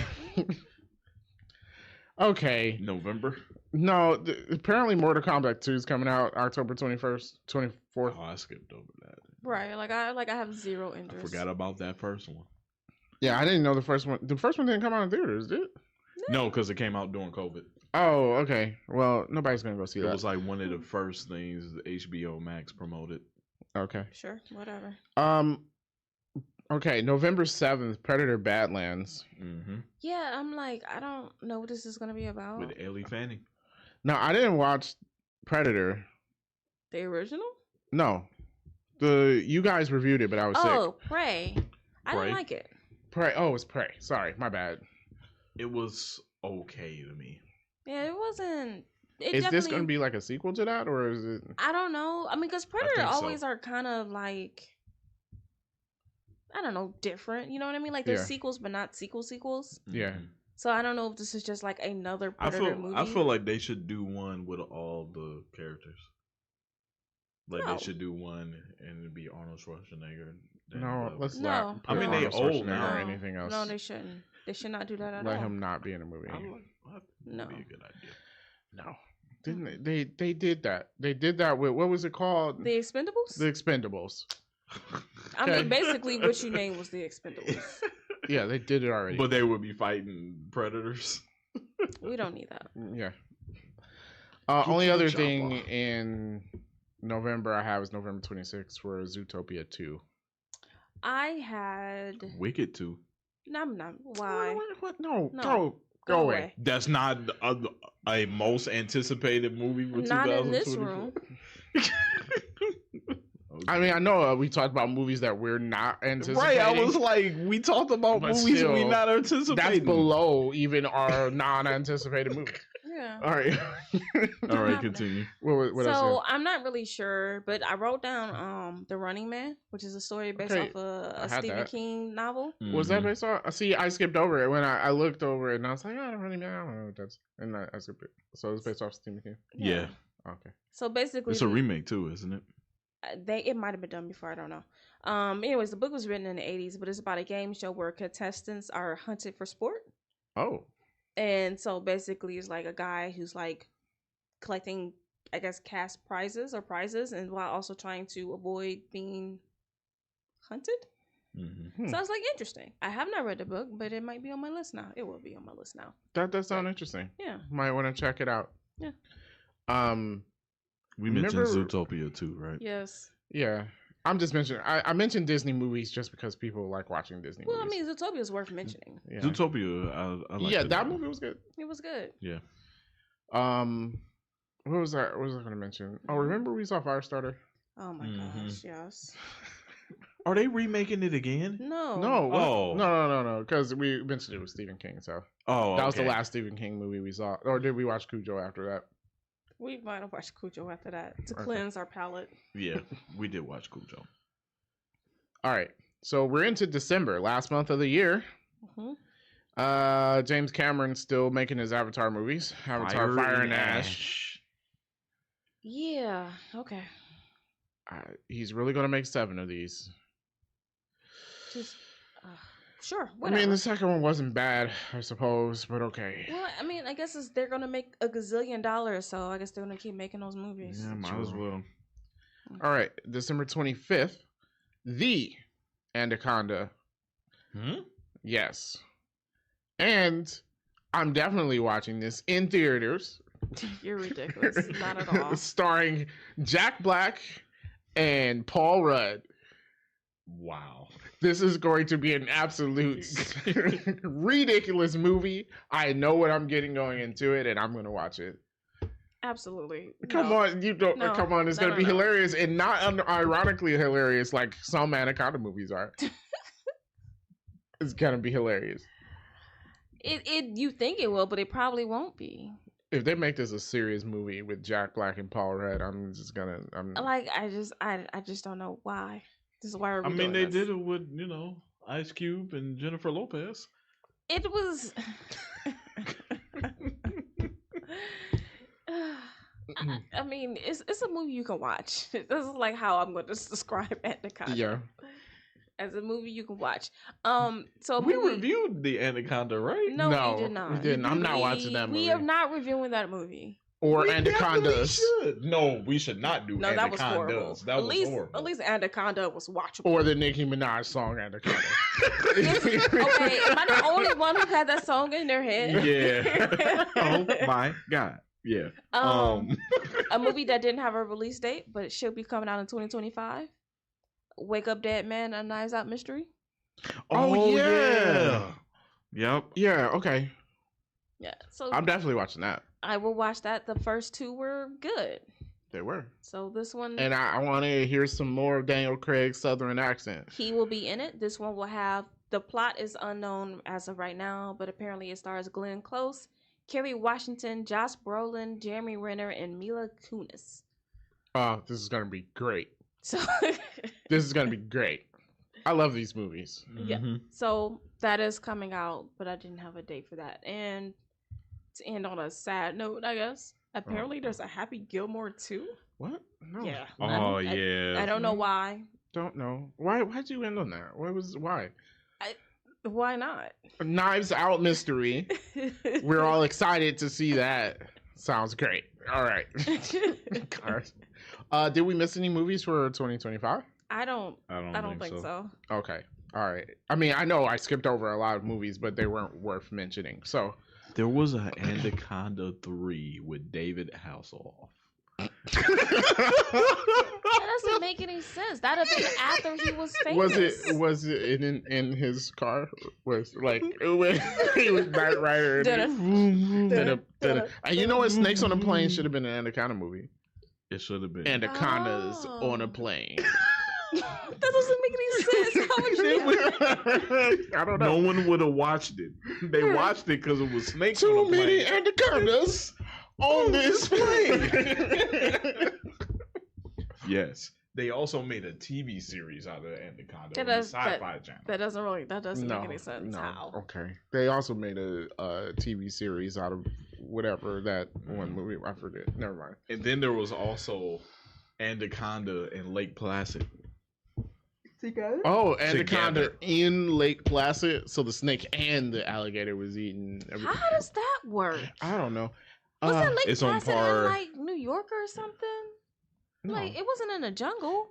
[SPEAKER 1] Okay.
[SPEAKER 3] November?
[SPEAKER 1] No, apparently Mortal Kombat 2 is coming out October 21st, 24th.
[SPEAKER 3] Oh, I skipped over that.
[SPEAKER 2] Right, I have zero interest.
[SPEAKER 3] I forgot about that first one.
[SPEAKER 1] Yeah, I didn't know the first one. The first one didn't come out in theaters, did it?
[SPEAKER 3] No, because it came out during COVID.
[SPEAKER 1] Oh, okay. Well, nobody's gonna go see that.
[SPEAKER 3] It was like one of the first things the HBO Max promoted.
[SPEAKER 1] Okay.
[SPEAKER 2] Sure, whatever.
[SPEAKER 1] Okay, November 7th, Predator Badlands.
[SPEAKER 3] Mm-hmm.
[SPEAKER 2] Yeah, I'm like, I don't know what this is going to be about.
[SPEAKER 3] With Ellie Fanning.
[SPEAKER 1] No, I didn't watch Predator.
[SPEAKER 2] The original?
[SPEAKER 1] No. You guys reviewed it, but I was sick.
[SPEAKER 2] Oh, Prey. I didn't like it.
[SPEAKER 1] Prey. Oh, it's Prey. Sorry, my bad.
[SPEAKER 3] It was okay to me.
[SPEAKER 2] Yeah, it wasn't...
[SPEAKER 1] Is this going to be like a sequel to that, or is it...
[SPEAKER 2] I don't know. I mean, because Predator always are kind of like... I don't know, different. You know what I mean? Like there's sequels, but not sequels.
[SPEAKER 1] Yeah.
[SPEAKER 2] So I don't know if this is just like another Predator movie.
[SPEAKER 3] I feel like they should do one with all the characters. Like they should do one and it'd be Arnold Schwarzenegger.
[SPEAKER 1] Let's not.
[SPEAKER 3] I mean, they old now.
[SPEAKER 1] Or anything else.
[SPEAKER 2] No, they shouldn't. They should not do that at all.
[SPEAKER 1] Let him not be in a movie.
[SPEAKER 2] No.
[SPEAKER 3] Be a good idea.
[SPEAKER 1] No. Didn't they did that? They did that with, what was it called?
[SPEAKER 2] The Expendables?
[SPEAKER 1] The Expendables.
[SPEAKER 2] I mean, basically what you named was the Expendables.
[SPEAKER 1] Yeah, they did it already.
[SPEAKER 3] But they would be fighting predators.
[SPEAKER 2] We don't need that.
[SPEAKER 1] Yeah. Only other thing in November I have is November 26th for Zootopia 2.
[SPEAKER 2] I had...
[SPEAKER 3] Wicked 2.
[SPEAKER 2] No, I'm not. Why?
[SPEAKER 1] What? No. Go away.
[SPEAKER 3] That's not a most anticipated movie for 2024.
[SPEAKER 2] Not in this room.
[SPEAKER 1] I mean, I know we talked about movies that we're not anticipating.
[SPEAKER 3] Right, I was like, we talked about movies we're not anticipating.
[SPEAKER 1] That's below even our non-anticipated movies.
[SPEAKER 2] Yeah.
[SPEAKER 1] All right.
[SPEAKER 3] All right, continue.
[SPEAKER 1] What else?
[SPEAKER 2] So I'm not really sure, but I wrote down The Running Man, which is a story based off a Stephen King novel.
[SPEAKER 1] Mm-hmm. Was that based on? See, I skipped over it when I looked over it, and I was like, "Oh, The Running Man." I don't know what that's, and I skipped it. So it's based off Stephen King.
[SPEAKER 3] Yeah.
[SPEAKER 1] Okay.
[SPEAKER 2] So basically,
[SPEAKER 3] it's a remake too, isn't it?
[SPEAKER 2] It might have been done before. I don't know. Anyways, the book was written in the 80s, but it's about a game show where contestants are hunted for sport.
[SPEAKER 1] Oh.
[SPEAKER 2] And so basically, it's like a guy who's like collecting I guess, cast prizes, and while also trying to avoid being hunted.
[SPEAKER 3] Mm-hmm.
[SPEAKER 2] So I was like, interesting. I have not read the book, but it might be on my list now. It will be on my list now.
[SPEAKER 1] That does sound interesting.
[SPEAKER 2] Yeah.
[SPEAKER 1] Might want to check it out.
[SPEAKER 2] Yeah.
[SPEAKER 3] We mentioned Zootopia too, right?
[SPEAKER 2] Yes.
[SPEAKER 1] Yeah. I'm just mentioning. I mentioned Disney movies just because people like watching Disney movies.
[SPEAKER 2] Well, I mean, Zootopia is worth mentioning.
[SPEAKER 3] Yeah. Zootopia, I like
[SPEAKER 1] that movie was good.
[SPEAKER 2] It was good.
[SPEAKER 3] Yeah.
[SPEAKER 1] What was that? What was I going to mention? Oh, remember we saw Firestarter?
[SPEAKER 2] Oh my gosh, yes.
[SPEAKER 3] Are they remaking it again?
[SPEAKER 2] No.
[SPEAKER 1] No. Because we mentioned it was Stephen King, so that was the last Stephen King movie we saw. Or did we watch Cujo after that?
[SPEAKER 2] We might have watched Cujo after that to cleanse our palate.
[SPEAKER 3] Yeah, we did watch Cujo.
[SPEAKER 1] All right, so we're into December, last month of the year. James Cameron's still making his Avatar movies. Avatar: Fire and Ash.
[SPEAKER 2] Yeah. Okay.
[SPEAKER 1] He's really gonna make 7 of these.
[SPEAKER 2] Just sure. Whatever.
[SPEAKER 1] I mean, the second one wasn't bad, I suppose, but okay.
[SPEAKER 2] Well, I mean, I guess they're gonna make $1 gazillion, so I guess they're gonna keep making those movies.
[SPEAKER 3] Yeah, might as well.
[SPEAKER 1] All right, December 25th, The Anaconda. Yes, and I'm definitely watching this in theaters.
[SPEAKER 2] You're ridiculous. Not at all.
[SPEAKER 1] Starring Jack Black and Paul Rudd.
[SPEAKER 3] Wow.
[SPEAKER 1] This is going to be an absolute ridiculous movie. I know what I'm getting going into it, and I'm going to watch it.
[SPEAKER 2] Absolutely.
[SPEAKER 1] Come on, you don't. No, come on, it's going to be hilarious, and not ironically hilarious like some Anaconda movies are. It's going to be hilarious.
[SPEAKER 2] You think it will, but it probably won't be.
[SPEAKER 1] If they make this a serious movie with Jack Black and Paul Rudd,
[SPEAKER 2] I just don't know why. This is why we're doing
[SPEAKER 3] they did it with, Ice Cube and Jennifer Lopez.
[SPEAKER 2] It was I mean, it's a movie you can watch. This is like how I'm going to describe Anaconda.
[SPEAKER 1] Yeah.
[SPEAKER 2] As a movie you can watch.
[SPEAKER 3] So we reviewed the Anaconda, right?
[SPEAKER 2] No, we did not.
[SPEAKER 1] We didn't. I'm not watching that movie.
[SPEAKER 2] We are not reviewing that movie.
[SPEAKER 1] Or Anacondas.
[SPEAKER 3] No, we should not do Anacondas.
[SPEAKER 2] That was horrible.
[SPEAKER 3] That was horrible.
[SPEAKER 2] At least Anaconda was watchable.
[SPEAKER 1] Or the Nicki Minaj song Anaconda.
[SPEAKER 2] Okay, am I the only one who had that song in their head?
[SPEAKER 3] Yeah. Oh my God. Yeah.
[SPEAKER 2] A movie that didn't have a release date, but it should be coming out in 2025. Wake Up Dead Man, A Knives Out Mystery.
[SPEAKER 1] Oh yeah.
[SPEAKER 3] Yep.
[SPEAKER 1] Yeah. Okay.
[SPEAKER 2] Yeah. So
[SPEAKER 1] I'm definitely watching that.
[SPEAKER 2] I will watch that. The first 2 were good.
[SPEAKER 1] They were.
[SPEAKER 2] So this one,
[SPEAKER 1] and I want to hear some more of Daniel Craig's Southern accent.
[SPEAKER 2] He will be in it. This one will have, the plot is unknown as of right now, but apparently it stars Glenn Close, Kerry Washington, Josh Brolin, Jeremy Renner, and Mila Kunis.
[SPEAKER 1] This is gonna be great.
[SPEAKER 2] So
[SPEAKER 1] this is gonna be great. I love these movies.
[SPEAKER 2] Yeah. So that is coming out, but I didn't have a date for that. And to end on a sad note, I guess, apparently there's a Happy Gilmore 2.
[SPEAKER 1] What? No.
[SPEAKER 2] Yeah.
[SPEAKER 3] Yeah.
[SPEAKER 2] I don't know why.
[SPEAKER 1] Don't know. Why'd you end on that? Why?
[SPEAKER 2] Why not?
[SPEAKER 1] Knives Out Mystery. We're all excited to see that. Sounds great. All right. Did we miss any movies for 2025?
[SPEAKER 2] I don't think so.
[SPEAKER 1] Okay. All right. I mean, I know I skipped over a lot of movies, but they weren't worth mentioning. So
[SPEAKER 3] there was an Anaconda 3 with David Hasselhoff.
[SPEAKER 2] That doesn't make any sense. That'd have been after he was famous.
[SPEAKER 1] Was it in his car? Was like when he was Knight Rider? You know what? Snakes on a Plane should have been an Anaconda movie.
[SPEAKER 3] It should have been
[SPEAKER 1] Anacondas on a Plane.
[SPEAKER 2] That doesn't make any sense. How would you?
[SPEAKER 1] I don't know.
[SPEAKER 3] No one would have watched it. They watched it because it was snakes on a plane.
[SPEAKER 1] Too many anacondas on this plane.
[SPEAKER 3] Yes. They also made a TV series out of Anaconda.
[SPEAKER 2] That does,
[SPEAKER 3] Sci-Fi Channel.
[SPEAKER 2] That doesn't make any sense.
[SPEAKER 1] No.
[SPEAKER 2] How?
[SPEAKER 1] Okay. They also made a TV series out of whatever that one movie. I forget. Never mind.
[SPEAKER 3] And then there was also Anaconda in Lake Placid.
[SPEAKER 2] Together?
[SPEAKER 1] Oh, Anaconda in Lake Placid. So the snake and the alligator was eating everything.
[SPEAKER 2] How does that work?
[SPEAKER 1] I don't know.
[SPEAKER 2] Was that Lake
[SPEAKER 3] it's
[SPEAKER 2] Placid
[SPEAKER 3] on par.
[SPEAKER 2] in like New York or something?
[SPEAKER 1] No.
[SPEAKER 2] Like it wasn't in a jungle.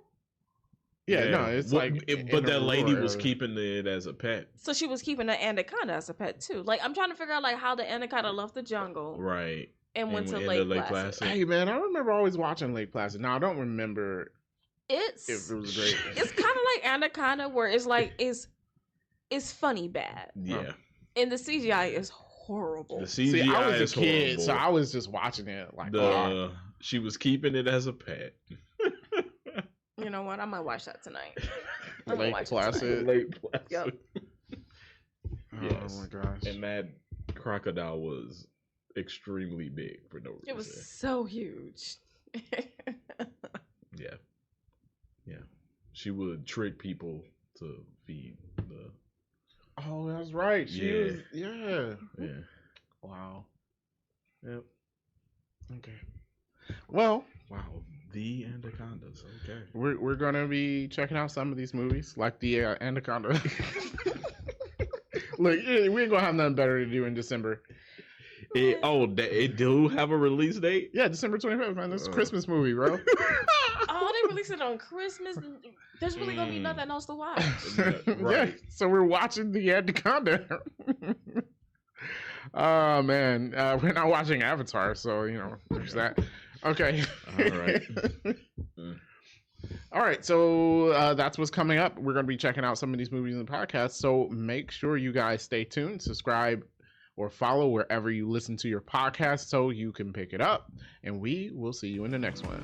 [SPEAKER 1] Yeah, no, it's
[SPEAKER 3] but that lady was keeping it as a pet.
[SPEAKER 2] So she was keeping the anaconda as a pet too. Like I'm trying to figure out like how the anaconda left the jungle,
[SPEAKER 3] right,
[SPEAKER 2] and went to Lake Placid.
[SPEAKER 1] Hey man, I remember always watching Lake Placid. Now I don't remember
[SPEAKER 2] if
[SPEAKER 1] it was great.
[SPEAKER 2] It's kind of like Anaconda, where it's like it's funny bad.
[SPEAKER 3] Yeah,
[SPEAKER 2] and the CGI is horrible.
[SPEAKER 3] The CGI
[SPEAKER 1] I was
[SPEAKER 3] is
[SPEAKER 1] a kid,
[SPEAKER 3] horrible.
[SPEAKER 1] so I was just watching it like
[SPEAKER 3] she was keeping it as a pet.
[SPEAKER 2] You know what? I might watch that tonight.
[SPEAKER 1] Lake Placid.
[SPEAKER 3] Lake Placid.
[SPEAKER 2] Yep.
[SPEAKER 3] Yes.
[SPEAKER 1] Oh my gosh.
[SPEAKER 3] And that crocodile was extremely big for no reason.
[SPEAKER 2] It was so huge.
[SPEAKER 3] Yeah. She would trick people to feed the.
[SPEAKER 1] Oh, that's right. She was. Yeah.
[SPEAKER 3] Wow.
[SPEAKER 1] Yep. Okay. Well.
[SPEAKER 3] Wow. The Anacondas. Okay.
[SPEAKER 1] We're gonna be checking out some of these movies, like the Anaconda. Look, we ain't gonna have nothing better to do in December.
[SPEAKER 3] It do have a release date?
[SPEAKER 1] Yeah, December 25th, man. This is a Christmas movie, bro.
[SPEAKER 2] Oh, they released it on Christmas. There's really gonna be nothing else to watch.
[SPEAKER 3] Right.
[SPEAKER 1] Yeah, so we're watching the Anaconda. Oh man, we're not watching Avatar, so there's that. Okay.
[SPEAKER 3] All right.
[SPEAKER 1] All right, so that's what's coming up. We're going to be checking out some of these movies in the podcast, so make sure you guys stay tuned, subscribe, or follow wherever you listen to your podcast so you can pick it up, and we will see you in the next one.